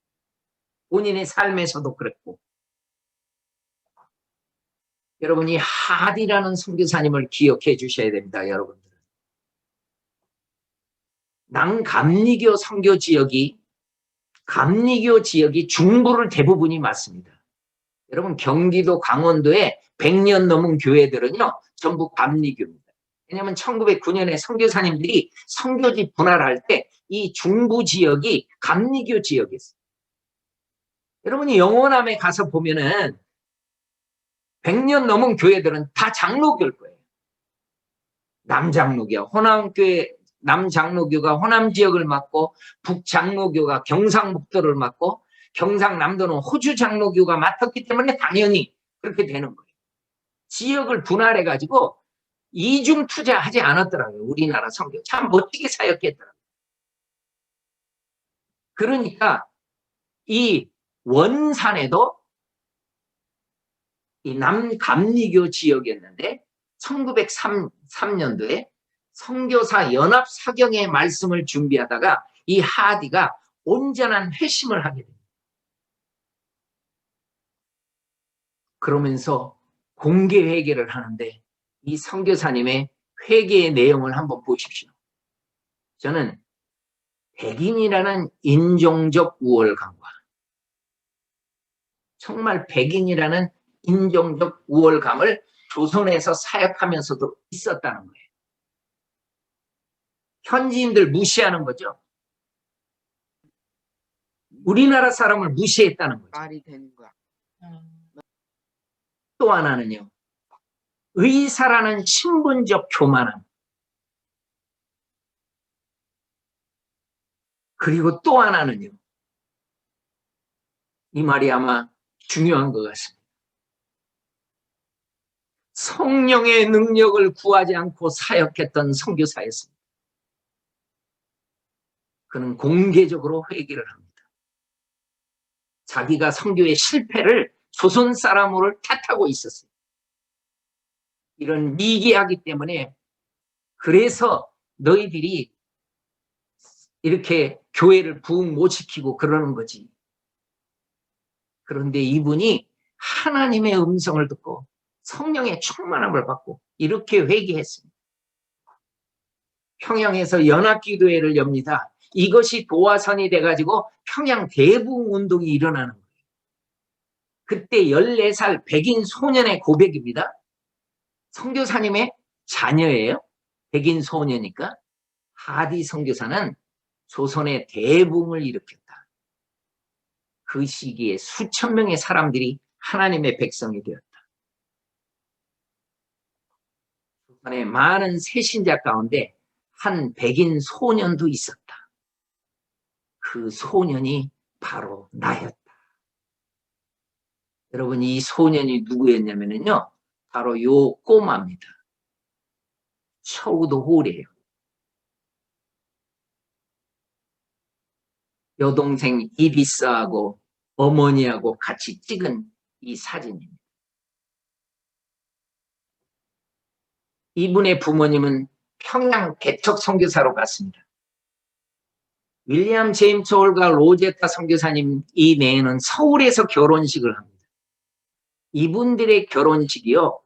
본인의 삶에서도 그랬고. 여러분이 하디라는 선교사님을 기억해 주셔야 됩니다. 여러분들은. 남감리교 선교 지역이 감리교 지역이 중부를 대부분이 맞습니다. 여러분 경기도 강원도에 100년 넘은 교회들은요 전부 감리교입니다. 왜냐하면 1909년에 선교사님들이 선교지 분할할 때 이 중부 지역이 감리교 지역이었어요. 여러분이 영원함에 가서 보면은 100년 넘은 교회들은 다 장로교일 거예요. 남장로교, 호남교회, 남장로교가 호남 지역을 맡고 북장로교가 경상북도를 맡고 경상남도는 호주 장로교가 맡았기 때문에 당연히 그렇게 되는 거예요. 지역을 분할해가지고 이중 투자하지 않았더라고요. 우리나라 선교. 참 멋지게 사역했더라고요. 그러니까 이 원산에도 이 남감리교 지역이었는데 1903년도에 선교사 연합 사경의 말씀을 준비하다가 이 하디가 온전한 회심을 하게 됩니다. 그러면서 공개 회개를 하는데 이 선교사님의 회개의 내용을 한번 보십시오. 저는 백인이라는 인종적 우월감과 정말 백인이라는 인종적 우월감을 조선에서 사역하면서도 있었다는 거예요. 현지인들 무시하는 거죠. 우리나라 사람을 무시했다는 거죠. 말이 되는 거야. 또 하나는요. 의사라는 신분적 교만함. 그리고 또 하나는요. 이 말이 아마 중요한 것 같습니다. 성령의 능력을 구하지 않고 사역했던 선교사였습니다. 그는 공개적으로 회개를 합니다. 자기가 선교의 실패를 조선 사람을 탓하고 있었어요. 이런 미개하기 때문에 그래서 너희들이 이렇게 교회를 부흥 못 시키고 그러는 거지. 그런데 이분이 하나님의 음성을 듣고 성령의 충만함을 받고 이렇게 회개했습니다. 평양에서 연합기도회를 엽니다. 이것이 도화선이 돼가지고 평양 대부흥운동이 일어나는 거예요. 그때 14살 백인 소년의 고백입니다. 선교사님의 자녀예요. 백인 소녀니까. 하디 선교사는 조선의 대부흥을 일으켰다. 그 시기에 수천 명의 사람들이 하나님의 백성이 되었다. 조선의 많은 새신자 가운데 한 백인 소년도 있었다. 그 소년이 바로 나였다. 여러분, 이 소년이 누구였냐면요. 바로 요 꼬마입니다. 처우도 홀이에요. 여동생 이리스하고 어머니하고 같이 찍은 이 사진입니다. 이분의 부모님은 평양 개척 선교사로 갔습니다. 윌리엄 제임스 홀과 로제타 선교사님 이 내에는 서울에서 결혼식을 합니다. 이분들의 결혼식이요.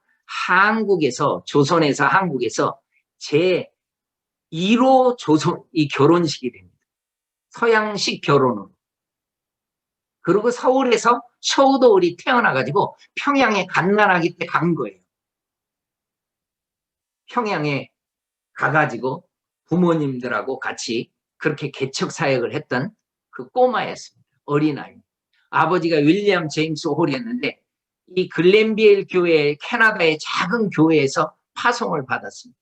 한국에서 조선에서 한국에서 제1호 조선 이 결혼식이 됩니다. 서양식 결혼으로. 그리고 서울에서 처우도울이 태어나가지고 평양에 갓난아기 때 간 거예요. 평양에 가가지고 부모님들하고 같이 그렇게 개척 사역을 했던 그 꼬마였습니다. 어린아이. 아버지가 윌리엄 제임스 홀이었는데 이 글렌비엘 교회, 캐나다의 작은 교회에서 파송을 받았습니다.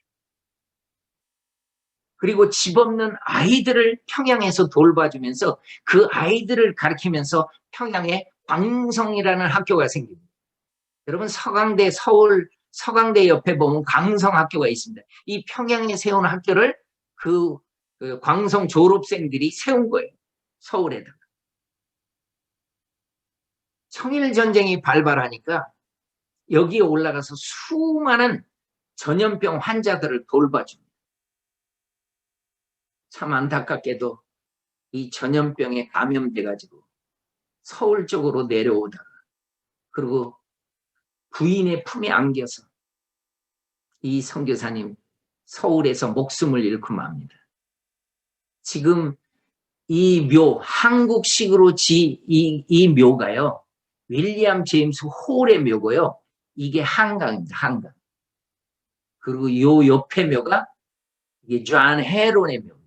그리고 집 없는 아이들을 평양에서 돌봐주면서 그 아이들을 가르치면서 평양에 광성이라는 학교가 생깁니다. 여러분 서강대 서울 서강대 옆에 보면 광성학교가 있습니다. 이 평양에 세운 학교를 그 광성 졸업생들이 세운 거예요. 서울에다가. 청일전쟁이 발발하니까 여기에 올라가서 수많은 전염병 환자들을 돌봐줍니다. 참 안타깝게도 이 전염병에 감염돼가지고 서울 쪽으로 내려오다가 그리고 부인의 품에 안겨서 이 선교사님 서울에서 목숨을 잃고 맙니다. 지금 이 묘, 한국식으로 이 묘가요. 윌리엄 제임스 홀의 묘고요. 이게 한강입니다. 한강. 그리고 요 옆에 묘가 이게 존 헤론의 묘입니다.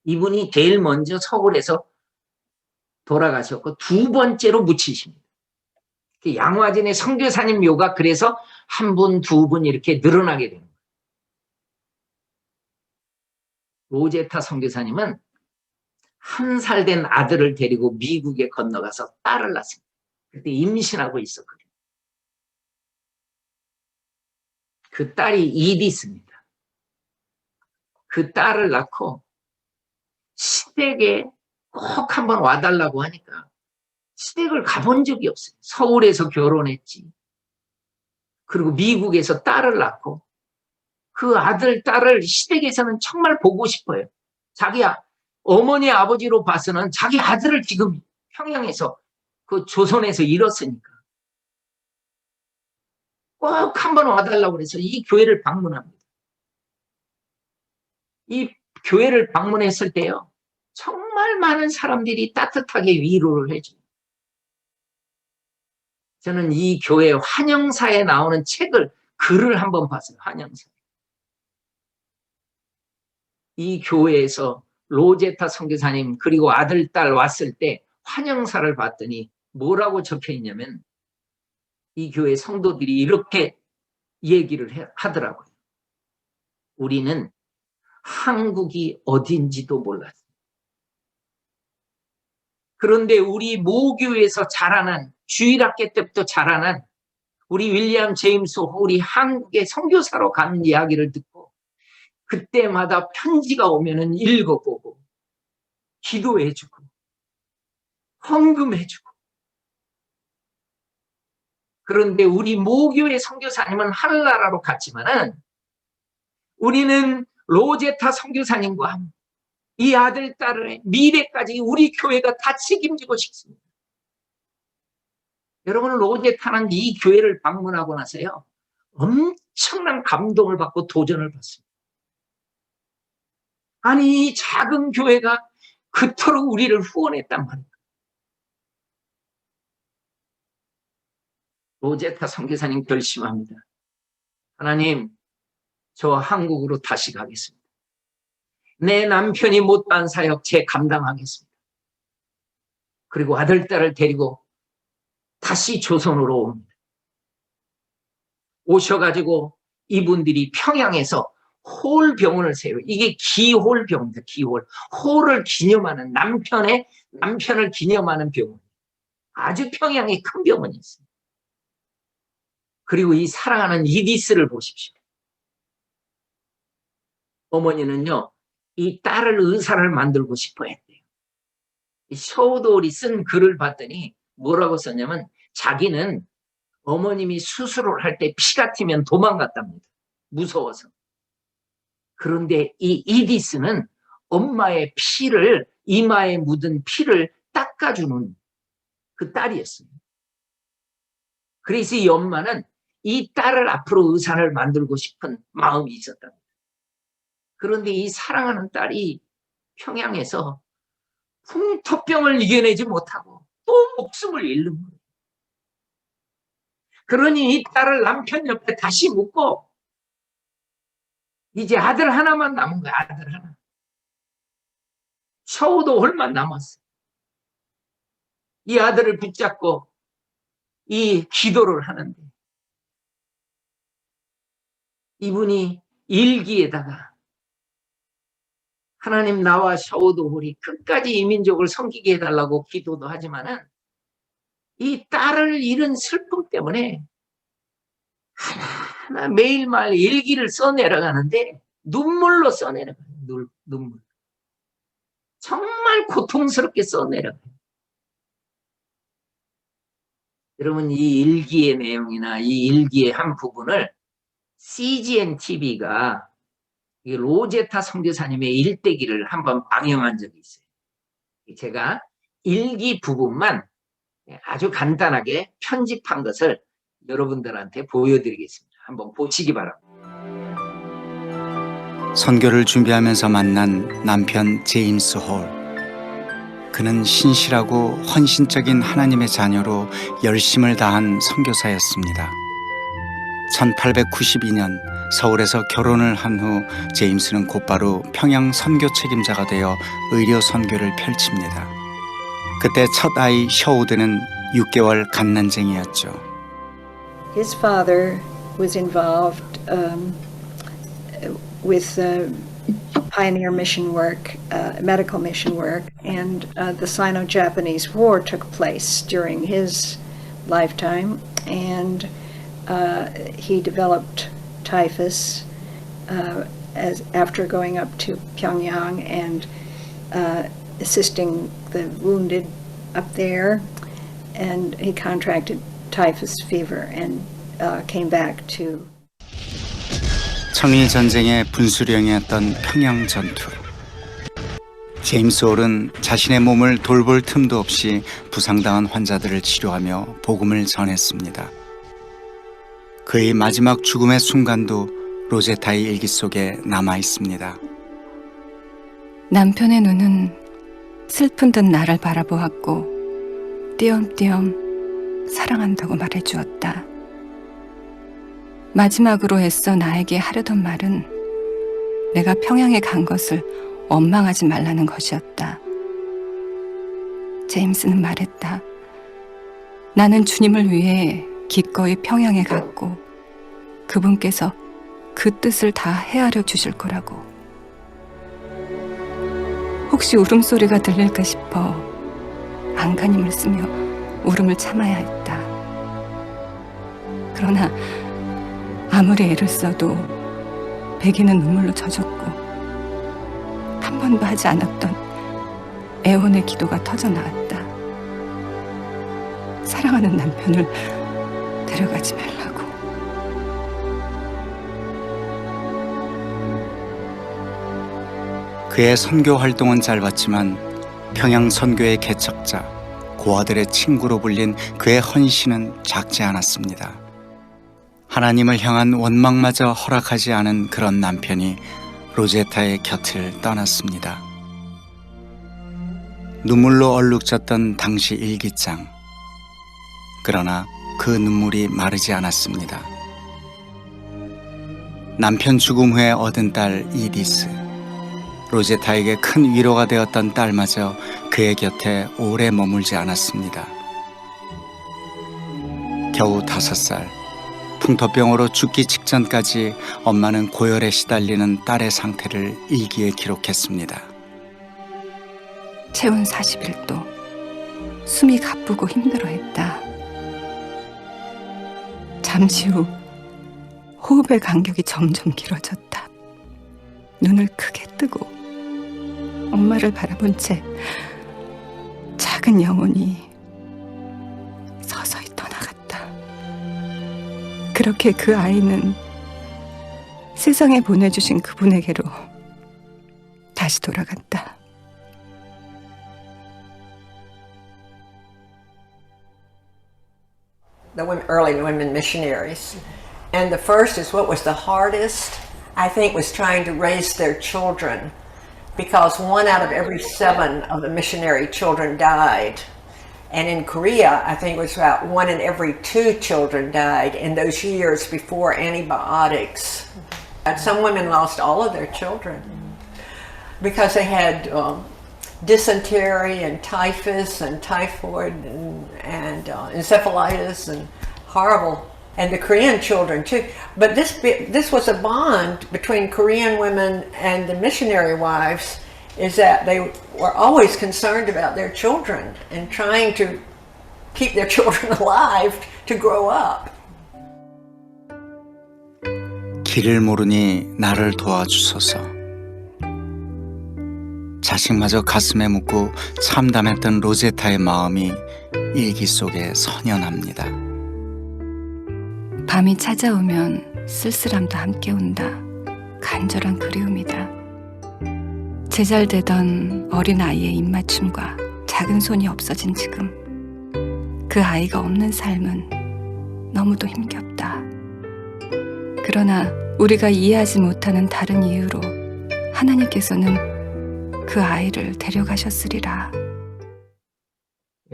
이분이 제일 먼저 서울에서 돌아가셨고 두 번째로 묻히십니다. 양화진의 선교사님 묘가 그래서 한 분, 두 분 이렇게 늘어나게 됩니다. 로제타 선교사님은 1살 된 아들을 데리고 미국에 건너가서 딸을 낳습니다. 그때 임신하고 있었거든요. 그 딸이 이디스입니다. 그 딸을 낳고 시댁에 꼭 한번 와달라고 하니까 시댁을 가본 적이 없어요. 서울에서 결혼했지. 그리고 미국에서 딸을 낳고 그 아들, 딸을 시댁에서는 정말 보고 싶어요. 자기 어머니, 아버지로 봐서는 자기 아들을 지금 평양에서 그 조선에서 잃었으니까 꼭 한번 와달라고 그래서 이 교회를 방문합니다. 이 교회를 방문했을 때요, 정말 많은 사람들이 따뜻하게 위로를 해줘요. 저는 이 교회 환영사에 나오는 글을 한번 봤어요. 환영사. 이 교회에서 로제타 선교사님 그리고 아들, 딸 왔을 때 환영사를 봤더니 뭐라고 적혀 있냐면 이 교회 성도들이 이렇게 얘기를 하더라고요. 우리는 한국이 어딘지도 몰랐어요. 그런데 우리 모교에서 자라난, 주일학교 때부터 자라난 우리 윌리엄 제임스 홀이 한국에 선교사로 가는 이야기를 듣고 그때마다 편지가 오면은 읽어보고 기도해주고 헌금해주고. 그런데 우리 모교의 선교사님은 하늘나라로 갔지만은 우리는 로제타 선교사님과 이 아들, 딸의 미래까지 우리 교회가 다 책임지고 싶습니다. 여러분, 로제타는 이 교회를 방문하고 나서요, 엄청난 감동을 받고 도전을 받습니다. 아니, 이 작은 교회가 그토록 우리를 후원했단 말이에요. 로제타 선교사님 결심합니다. 하나님, 저 한국으로 다시 가겠습니다. 내 남편이 못한 사역 제 감당하겠습니다. 그리고 아들, 딸을 데리고 다시 조선으로 옵니다. 오셔가지고 이분들이 평양에서 홀병원을 세워요. 이게 기홀병입니다. 기홀. 홀을 기념하는, 남편을 기념하는 병원. 아주 평양에 큰 병원이 있어요. 그리고 이 사랑하는 이디스를 보십시오. 어머니는요, 이 딸을 의사를 만들고 싶어 했대요. 셔우돌이 쓴 글을 봤더니 뭐라고 썼냐면 자기는 어머님이 수술을 할 때 피가 튀면 도망갔답니다. 무서워서. 그런데 이 이디스는 엄마의 피를, 이마에 묻은 피를 닦아주는 그 딸이었어요. 그래서 이 엄마는 이 딸을 앞으로 의사를 만들고 싶은 마음이 있었답니다. 그런데 이 사랑하는 딸이 평양에서 풍토병을 이겨내지 못하고 또 목숨을 잃는 거예요. 그러니 이 딸을 남편 옆에 다시 묻고 이제 아들 하나만 남은 거야. 아들 하나. 셔우도 홀만 남았어. 이 아들을 붙잡고 이 기도를 하는데 이분이 일기에다가 하나님, 나와 셔우도 홀이 끝까지 이민족을 섬기게 해달라고 기도도 하지만은 이 딸을 잃은 슬픔 때문에 하나 매일마일 일기를 써내려가는데 눈물로 써내려가요. 눈물. 정말 고통스럽게 써내려가요. 여러분, 이 일기의 내용이나 이 일기의 한 부분을 CGN TV가 로제타 선교사님의 일대기를 한번 방영한 적이 있어요. 제가 일기 부분만 아주 간단하게 편집한 것을 여러분들한테 보여드리겠습니다. 한번 보시기 바랍니다. 선교를 준비하면서 만난 남편 제임스 홀. 그는 신실하고 헌신적인 하나님의 자녀로 열심을 다한 선교사였습니다. 1892년 서울에서 결혼을 한 후 제임스는 곧바로 평양 선교 책임자가 되어 의료 선교를 펼칩니다. 그때 첫 아이 셔우드는 6개월 갓난쟁이였죠. His father was involved with pioneer mission work, medical mission work, and the Sino-Japanese War took place during his lifetime, and he developed typhus as after going up to Pyongyang and assisting the wounded up there, and he contracted typhus fever and came back to. 청일 전쟁의 분수령이었던 평양 전투. 제임스 홀은 자신의 몸을 돌볼 틈도 없이 부상당한 환자들을 치료하며 복음을 전했습니다. 그의 마지막 죽음의 순간도 로제타의 일기 속에 남아 있습니다. 남편의 눈은 슬픈 듯 나를 바라보았고 띄엄띄엄 사랑한다고 말해주었다. 마지막으로 애써 나에게 하려던 말은 내가 평양에 간 것을 원망하지 말라는 것이었다. 제임스는 말했다. 나는 주님을 위해 기꺼이 평양에 갔고 그분께서 그 뜻을 다 헤아려 주실 거라고. 혹시 울음소리가 들릴까 싶어 안간힘을 쓰며 울음을 참아야 했다. 그러나 아무리 애를 써도 베개는 눈물로 젖었고 한 번도 하지 않았던 애원의 기도가 터져 나왔다. 사랑하는 남편을 데려가지 말라고. 그의 선교 활동은 짧았지만 평양 선교의 개척자, 고아들의 친구로 불린 그의 헌신은 작지 않았습니다. 하나님을 향한 원망마저 허락하지 않은 그런 남편이 로제타의 곁을 떠났습니다. 눈물로 얼룩졌던 당시 일기장. 그러나 그 눈물이 마르지 않았습니다. 남편 죽음 후에 얻은 딸 이디스. 로제타에게 큰 위로가 되었던 딸마저 그의 곁에 오래 머물지 않았습니다. 겨우 5살. 풍토병으로 죽기 직전까지 엄마는 고열에 시달리는 딸의 상태를 일기에 기록했습니다. 체온 41도. 숨이 가쁘고 힘들어했다. 잠시 후 호흡의 간격이 점점 길어졌다. 눈을 크게 뜨고 엄마를 바라본 채 작은 영혼이 서서히 떠나갔다. 그렇게 그 아이는 세상에 보내주신 그분에게로 다시 돌아갔다. Early women missionaries. And the first is what was the hardest, I think, was trying to raise their children, because 1 out of every 7 of the missionary children died. And in Korea, I think it was about 1 in every 2 children died in those years before antibiotics. And some women lost all of their children because they had dysentery and typhus and typhoid and encephalitis and horrible. And the Korean children too. But this was a bond between Korean women and the missionary wives, is that they were always concerned about their children and trying to keep their children alive to grow up. 길을 모르니 나를 도와주소서. 자식마저 가슴에 묻고 참담했던 로제타의 마음이 일기 속에 선연합니다. 밤이 찾아오면 쓸쓸함도 함께 온다. 간절한 그리움이다. 제잘되던 어린 아이의 입맞춤과 작은 손이 없어진 지금 그 아이가 없는 삶은 너무도 힘겹다. 그러나 우리가 이해하지 못하는 다른 이유로 하나님께서는 그 아이를 데려가셨으리라.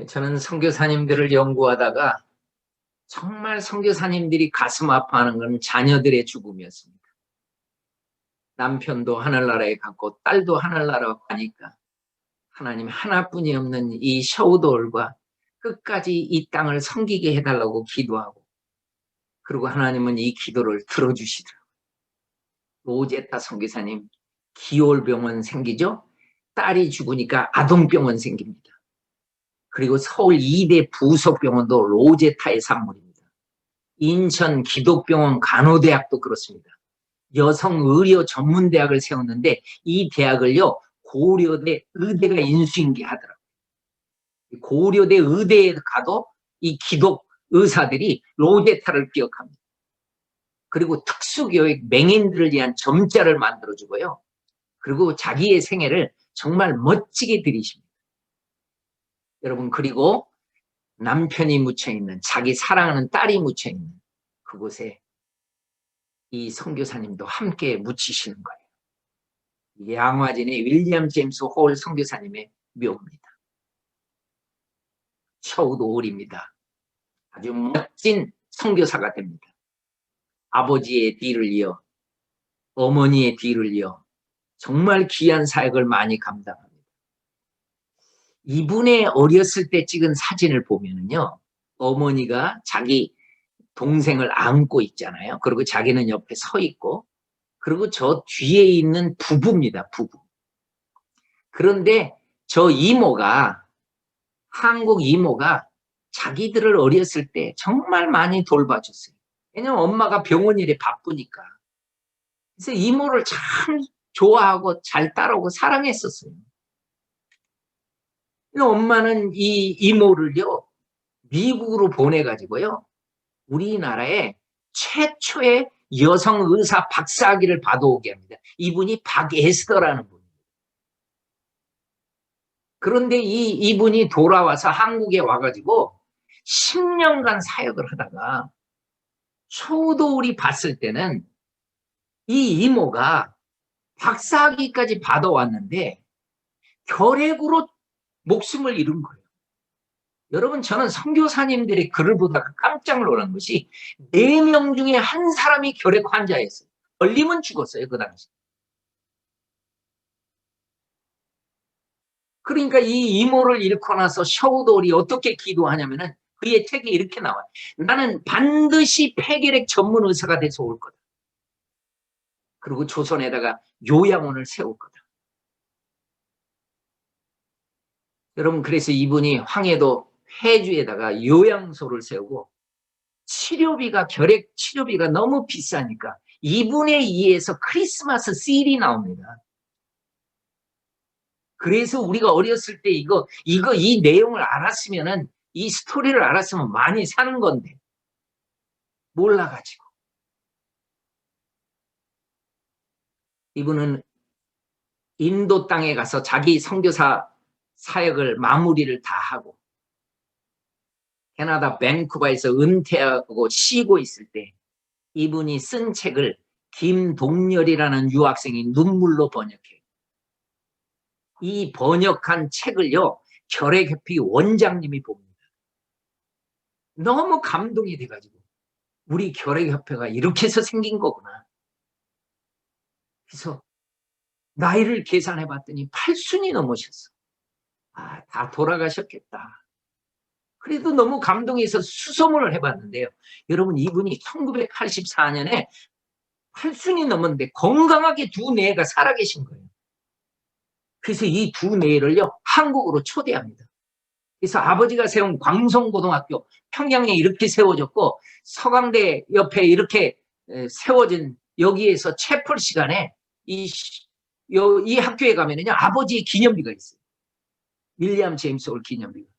저는 선교사님들을 연구하다가 정말 선교사님들이 가슴 아파하는 건 자녀들의 죽음이었습니다. 남편도 하늘나라에 갔고 딸도 하늘나라에 가니까 하나님 하나뿐이 없는 이 셔우돌과 끝까지 이 땅을 섬기게 해달라고 기도하고, 그리고 하나님은 이 기도를 들어주시더라고요. 로제타 선교사님 기올병원 생기죠? 딸이 죽으니까 아동병원 생깁니다. 그리고 서울 2대 부속병원도 로제타의 산물입니다. 인천 기독병원 간호대학도 그렇습니다. 여성 의료 전문대학을 세웠는데 이 대학을요 고려대 의대가 인수인계하더라고요. 고려대 의대에 가도 이 기독 의사들이 로제타를 기억합니다. 그리고 특수교육 맹인들을 위한 점자를 만들어주고요. 그리고 자기의 생애를 정말 멋지게 들이십니다. 여러분, 그리고 남편이 묻혀있는, 자기 사랑하는 딸이 묻혀있는 그곳에 이 선교사님도 함께 묻히시는 거예요. 양화진의 윌리엄 제임스 홀 선교사님의 묘입니다. 셔우드 홀입니다. 아주 멋진 선교사가 됩니다. 아버지의 뒤를 이어 어머니의 뒤를 이어 정말 귀한 사역을 많이 감당합니다. 이분의 어렸을 때 찍은 사진을 보면은요, 어머니가 자기 동생을 안고 있잖아요. 그리고 자기는 옆에 서 있고, 그리고 저 뒤에 있는 부부입니다. 부부. 그런데 저 이모가, 한국 이모가 자기들을 어렸을 때 정말 많이 돌봐줬어요. 왜냐면 엄마가 병원 일에 바쁘니까. 그래서 이모를 참 좋아하고 잘 따르고 사랑했었어요. 엄마는 이 이모를요, 미국으로 보내가지고요, 우리나라에 최초의 여성 의사 박사학위를 받아오게 합니다. 이분이 박에스더라는 분입니다. 그런데 이분이 돌아와서 한국에 와가지고 10년간 사역을 하다가 초도울이 봤을 때는 이 이모가 박사학위까지 받아왔는데 결핵으로 목숨을 잃은 거예요. 여러분, 저는 선교사님들의 글을 보다가 깜짝 놀란 것이 4명 중에 한 사람이 결핵 환자였어요. 걸리면 죽었어요, 그 당시. 그러니까 이 이모를 잃고 나서 셔우돌이 어떻게 기도하냐면은 그의 책에 이렇게 나와요. 나는 반드시 폐결핵 전문 의사가 돼서 올 거다. 그리고 조선에다가 요양원을 세울 거다. 여러분, 그래서 이분이 황해도 해주에다가 요양소를 세우고 치료비가, 결핵 치료비가 너무 비싸니까 이분에 의해서 크리스마스 씰이 나옵니다. 그래서 우리가 어렸을 때 이 내용을 알았으면은, 이 스토리를 알았으면 많이 사는 건데 몰라가지고. 이분은 인도 땅에 가서 자기 선교사 사역을 마무리를 다 하고 캐나다 밴쿠버에서 은퇴하고 쉬고 있을 때 이분이 쓴 책을 김동열이라는 유학생이 눈물로 번역해요. 이 번역한 책을요, 결핵협회 원장님이 봅니다. 너무 감동이 돼가지고 우리 결핵협회가 이렇게 해서 생긴 거구나. 그래서 나이를 계산해 봤더니 80이 넘으셨어. 아, 다 돌아가셨겠다. 그래도 너무 감동해서 수소문을 해봤는데요. 여러분, 이분이 1984년에 80이 넘었는데 건강하게 2내가 살아계신 거예요. 그래서 이 2내를요, 한국으로 초대합니다. 그래서 아버지가 세운 광성고등학교 평양에 이렇게 세워졌고, 서강대 옆에 이렇게 세워진 여기에서 채플 시간에 이 학교에 가면은요, 아버지의 기념비가 있어요. 윌리엄 제임스 홀 기념비가.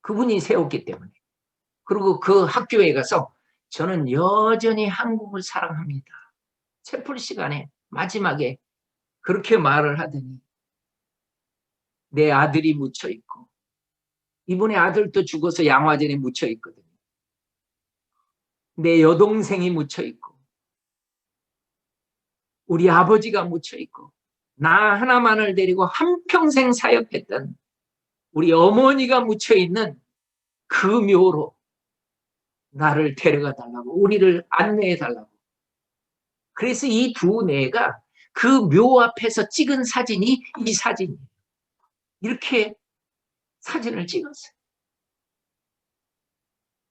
그분이 세웠기 때문에. 그리고 그 학교에 가서 저는 여전히 한국을 사랑합니다. 채플 시간에 마지막에 그렇게 말을 하더니 내 아들이 묻혀 있고, 이분의 아들도 죽어서 양화진에 묻혀 있거든요. 내 여동생이 묻혀 있고, 우리 아버지가 묻혀 있고, 나 하나만을 데리고 한평생 사역했던 우리 어머니가 묻혀 있는 그 묘로 나를 데려가 달라고, 우리를 안내해 달라고. 그래서 이 2내가 그 묘 앞에서 찍은 사진이 이 사진이에요. 이렇게 사진을 찍었어요.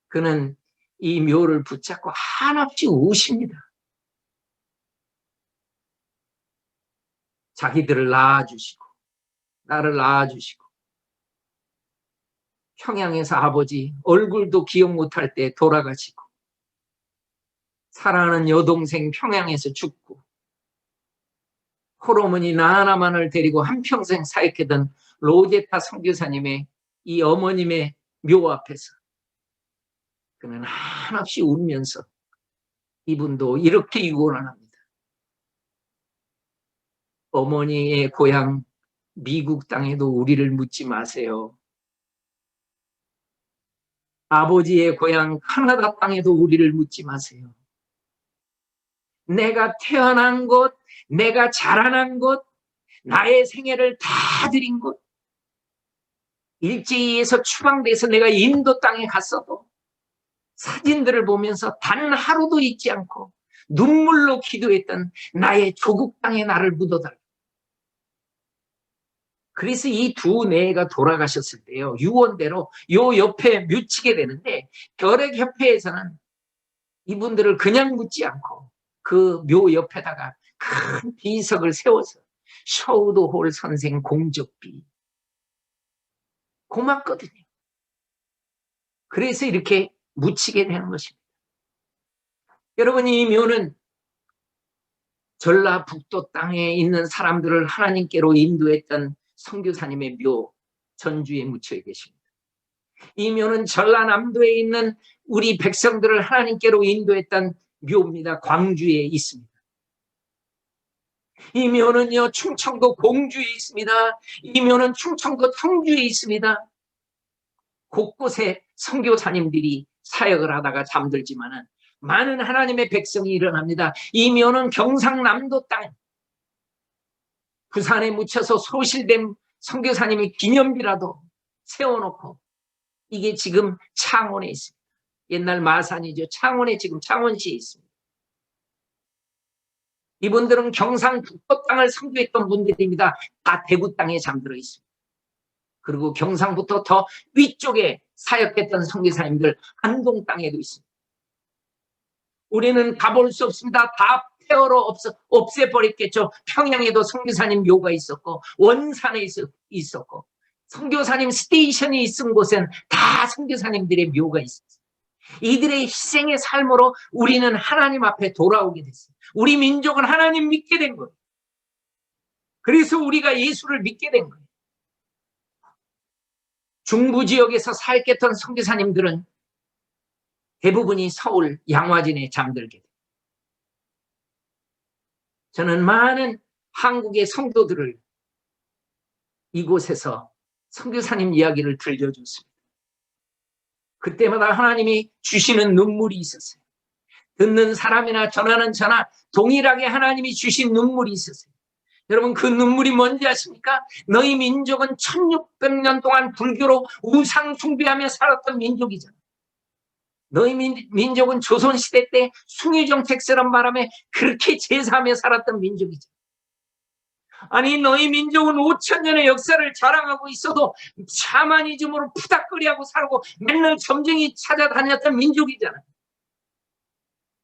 그는 이 묘를 붙잡고 한없이 우십니다. 자기들을 낳아주시고, 나를 낳아주시고, 평양에서 아버지 얼굴도 기억 못할 때 돌아가시고, 사랑하는 여동생 평양에서 죽고 홀어머니 나 하나만을 데리고 한평생 사역했던 로제타 선교사님의 이 어머님의 묘 앞에서 그는 한없이 울면서 이분도 이렇게 유언을 합니다. 어머니의 고향 미국 땅에도 우리를 묻지 마세요. 아버지의 고향 카나다 땅에도 우리를 묻지 마세요. 내가 태어난 곳, 내가 자라난 곳, 나의 생애를 다 드린 곳, 일제히에서 추방돼서 내가 인도 땅에 갔어도 사진들을 보면서 단 하루도 잊지 않고 눈물로 기도했던 나의 조국 땅에 나를 묻어달라. 그래서 이 두 내가 돌아가셨을 때요, 유언대로 요 옆에 묻히게 되는데, 결핵협회에서는 이분들을 그냥 묻지 않고 그 묘 옆에다가 큰 비석을 세워서 셔우드홀 선생 공적비 고맙거든요. 그래서 이렇게 묻히게 되는 것입니다. 여러분, 이 묘는 전라북도 땅에 있는 사람들을 하나님께로 인도했던 선교사님의 묘, 전주에 묻혀 계십니다. 이 묘는 전라남도에 있는 우리 백성들을 하나님께로 인도했던 묘입니다. 광주에 있습니다. 이 묘는요, 충청도 공주에 있습니다. 이 묘는 충청도 청주에 있습니다. 곳곳에 선교사님들이 사역을 하다가 잠들지만은 많은 하나님의 백성이 일어납니다. 이 묘는 경상남도 땅, 부산에 묻혀서 소실된 선교사님의 기념비라도 세워놓고, 이게 지금 창원에 있습니다. 옛날 마산이죠. 창원에 지금 창원시에 있습니다. 이분들은 경상북도 땅을 선교했던 분들입니다. 다 대구 땅에 잠들어 있습니다. 그리고 경상부터 더 위쪽에 사역했던 선교사님들 안동 땅에도 있습니다. 우리는 가볼 수 없습니다. 다 폐허로 없애버렸겠죠. 평양에도 선교사님 묘가 있었고, 원산에 있었고, 선교사님 스테이션이 있은 곳엔 다 선교사님들의 묘가 있었어요. 이들의 희생의 삶으로 우리는 하나님 앞에 돌아오게 됐어요. 우리 민족은 하나님 믿게 된 거예요. 그래서 우리가 예수를 믿게 된 거예요. 중부 지역에서 사역했던 선교사님들은 대부분이 서울 양화진에 잠들게 돼요. 저는 많은 한국의 성도들을 이곳에서 선교사님 이야기를 들려줬습니다. 그때마다 하나님이 주시는 눈물이 있었어요. 듣는 사람이나 전하는 전하 동일하게 하나님이 주신 눈물이 있었어요. 여러분, 그 눈물이 뭔지 아십니까? 너희 민족은 1600년 동안 불교로 우상 숭배하며 살았던 민족이잖아. 너희 민족은 조선시대 때 숭유정책 쓰는 바람에 그렇게 제사하며 살았던 민족이죠. 아니, 너희 민족은 5000년의 역사를 자랑하고 있어도 샤머니즘으로 푸닥거리하고 살고 맨날 점쟁이 찾아다녔던 민족이잖아.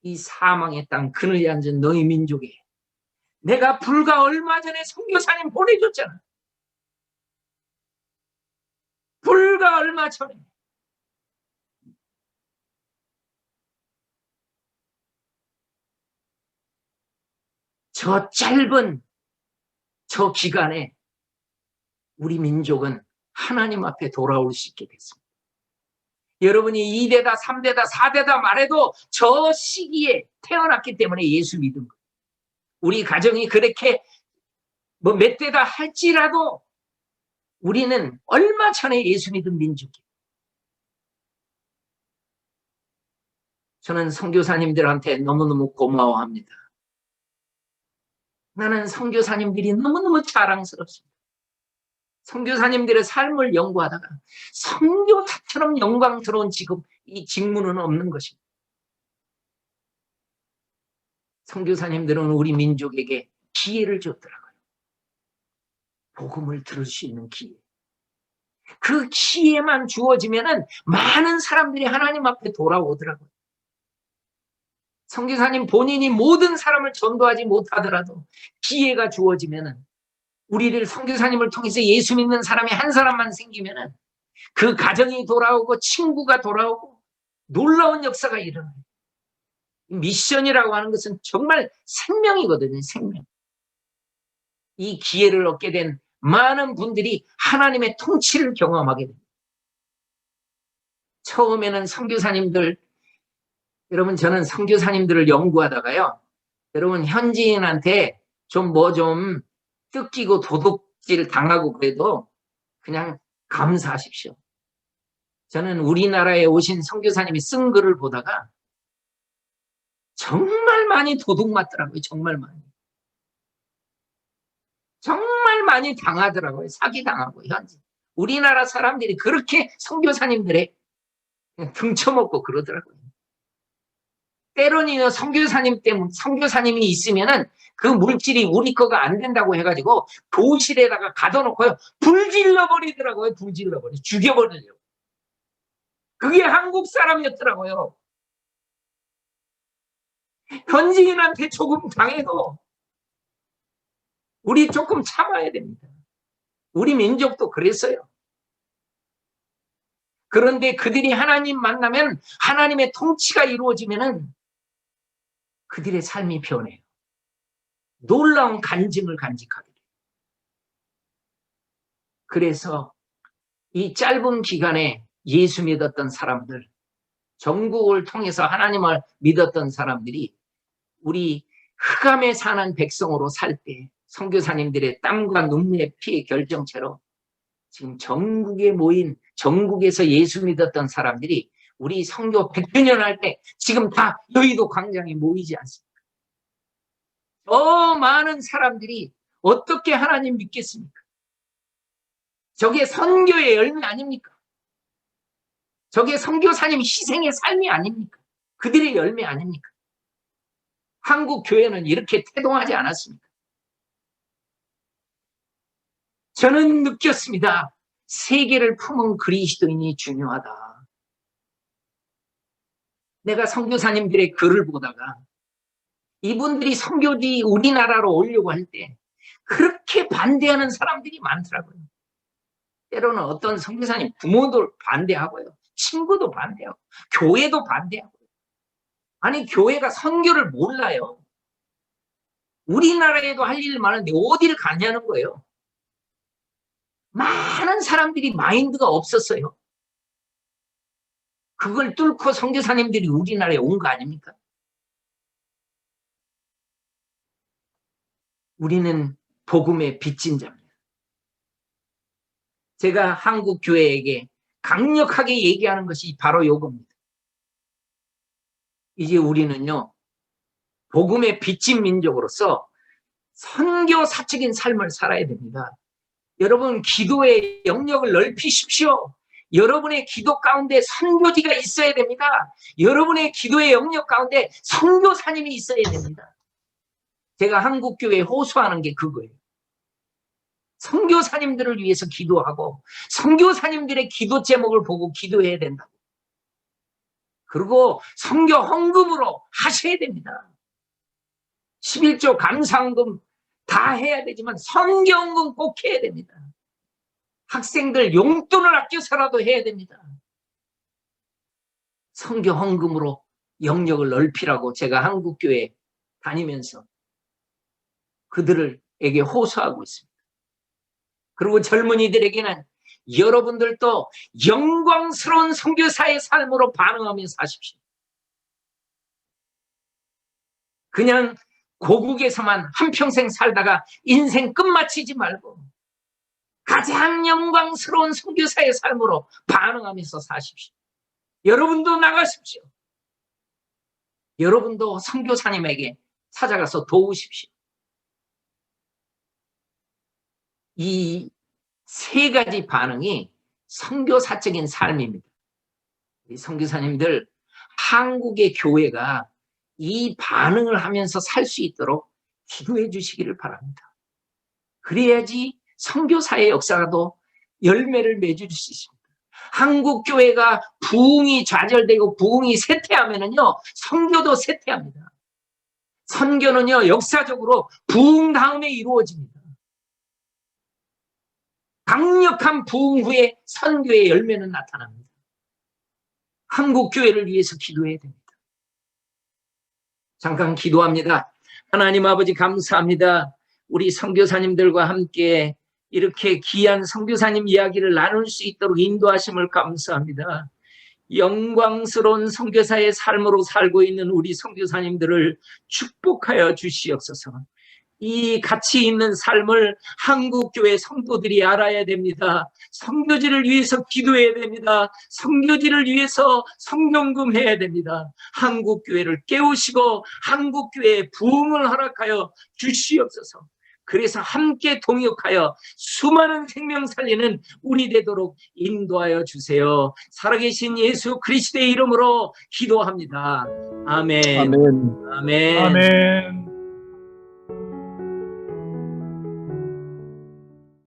이 사망의 땅 그늘에 앉은 너희 민족에 내가 불과 얼마 전에 선교사님 보내줬잖아. 불과 얼마 전에. 저 짧은 저 기간에 우리 민족은 하나님 앞에 돌아올 수 있게 됐습니다. 여러분이 2대다 3대다 4대다 말해도 저 시기에 태어났기 때문에 예수 믿은 거예요. 우리 가정이 그렇게 몇 대다 할지라도 우리는 얼마 전에 예수 믿은 민족이에요. 저는 선교사님들한테 너무너무 고마워합니다. 나는 선교사님들이 너무너무 자랑스럽습니다. 선교사님들의 삶을 연구하다가 선교사처럼 영광스러운 이 직무는 없는 것입니다. 선교사님들은 우리 민족에게 기회를 줬더라고요. 복음을 들을 수 있는 기회. 그 기회만 주어지면은 많은 사람들이 하나님 앞에 돌아오더라고요. 선교사님 본인이 모든 사람을 전도하지 못하더라도 기회가 주어지면은, 우리를 선교사님을 통해서 예수 믿는 사람이 한 사람만 생기면은 그 가정이 돌아오고 친구가 돌아오고 놀라운 역사가 일어나요. 미션이라고 하는 것은 정말 생명이거든요, 생명. 이 기회를 얻게 된 많은 분들이 하나님의 통치를 경험하게 됩니다. 처음에는 선교사님들, 여러분 저는 선교사님들을 연구하다가요, 여러분 현지인한테 좀 뜯기고 도둑질 당하고 그래도 그냥 감사하십시오. 저는 우리나라에 오신 선교사님이 쓴 글을 보다가 정말 많이 도둑 맞더라고요. 정말 많이. 정말 많이 당하더라고요. 사기 당하고 현지. 우리나라 사람들이 그렇게 선교사님들의 등쳐먹고 그러더라고요. 때로는 선교사님 때문에 선교사님이 있으면은 그 물질이 우리 거가 안 된다고 해가지고 교실에다가 가둬놓고요. 불 질러버리더라고요. 불 질러버려. 죽여버리려고. 그게 한국 사람이었더라고요. 현지인한테 조금 당해도 우리 조금 참아야 됩니다. 우리 민족도 그랬어요. 그런데 그들이 하나님 만나면 하나님의 통치가 이루어지면은 그들의 삶이 변해요. 놀라운 간증을 간직하게 돼요. 그래서 이 짧은 기간에 예수 믿었던 사람들, 전국을 통해서 하나님을 믿었던 사람들이 우리 흑암에 사는 백성으로 살 때 선교사님들의 땀과 눈물의 피의 결정체로 지금 전국에 모인, 전국에서 예수 믿었던 사람들이 우리 선교 100주년 할 때 지금 다 여의도 광장에 모이지 않습니까? 저 많은 사람들이 어떻게 하나님 믿겠습니까? 저게 선교의 열매 아닙니까? 저게 선교사님 희생의 삶이 아닙니까? 그들의 열매 아닙니까? 한국 교회는 이렇게 태동하지 않았습니까? 저는 느꼈습니다. 세계를 품은 그리스도인이 중요하다. 내가 선교사님들의 글을 보다가 이분들이 선교지 우리나라로 오려고 할 때 그렇게 반대하는 사람들이 많더라고요. 때로는 어떤 선교사님 부모도 반대하고요. 친구도 반대하고 교회도 반대하고요. 아니 교회가 선교를 몰라요. 우리나라에도 할 일 많은데 어디를 가냐는 거예요. 많은 사람들이 마인드가 없었어요. 그걸 뚫고 선교사님들이 우리나라에 온 거 아닙니까? 우리는 복음의 빚진 자입니다. 제가 한국 교회에게 강력하게 얘기하는 것이 바로 이겁니다. 이제 우리는요, 복음의 빚진 민족으로서 선교사적인 삶을 살아야 됩니다. 여러분, 기도의 영역을 넓히십시오. 여러분의 기도 가운데 선교지가 있어야 됩니다. 여러분의 기도의 영역 가운데 선교사님이 있어야 됩니다. 제가 한국교회에 호소하는 게 그거예요. 선교사님들을 위해서 기도하고 선교사님들의 기도 제목을 보고 기도해야 된다고. 그리고 선교 헌금으로 하셔야 됩니다. 11조 감사헌금 다 해야 되지만 선교 헌금 꼭 해야 됩니다. 학생들 용돈을 아껴서라도 해야 됩니다. 선교 헌금으로 영역을 넓히라고 제가 한국교회 다니면서 그들에게 호소하고 있습니다. 그리고 젊은이들에게는 여러분들도 영광스러운 선교사의 삶으로 반응하며 사십시오. 그냥 고국에서만 한평생 살다가 인생 끝마치지 말고 가장 영광스러운 선교사의 삶으로 반응하면서 사십시오. 여러분도 나가십시오. 여러분도 선교사님에게 찾아가서 도우십시오. 이 세 가지 반응이 선교사적인 삶입니다. 이 선교사님들, 한국의 교회가 이 반응을 하면서 살 수 있도록 기도해 주시기를 바랍니다. 그래야지 선교사의 역사도 열매를 맺을 수 있습니다. 한국 교회가 부흥이 좌절되고 부흥이 쇠퇴하면은요, 선교도 쇠퇴합니다. 선교는요, 역사적으로 부흥 다음에 이루어집니다. 강력한 부흥 후에 선교의 열매는 나타납니다. 나타납니다. 한국 교회를 위해서 기도해야 됩니다. 잠깐 기도합니다. 하나님 아버지 감사합니다. 우리 선교사님들과 함께 이렇게 귀한 선교사님 이야기를 나눌 수 있도록 인도하심을 감사합니다. 영광스러운 선교사의 삶으로 살고 있는 우리 선교사님들을 축복하여 주시옵소서. 이 가치 있는 삶을 한국교회 성도들이 알아야 됩니다. 선교지를 위해서 기도해야 됩니다. 선교지를 위해서 성경금해야 됩니다. 한국교회를 깨우시고 한국교회에 부흥을 허락하여 주시옵소서. 그래서 함께 동역하여 수많은 생명 살리는 우리 되도록 인도하여 주세요. 살아계신 예수 그리스도의 이름으로 기도합니다. 아멘. 아멘. 아멘. 아멘.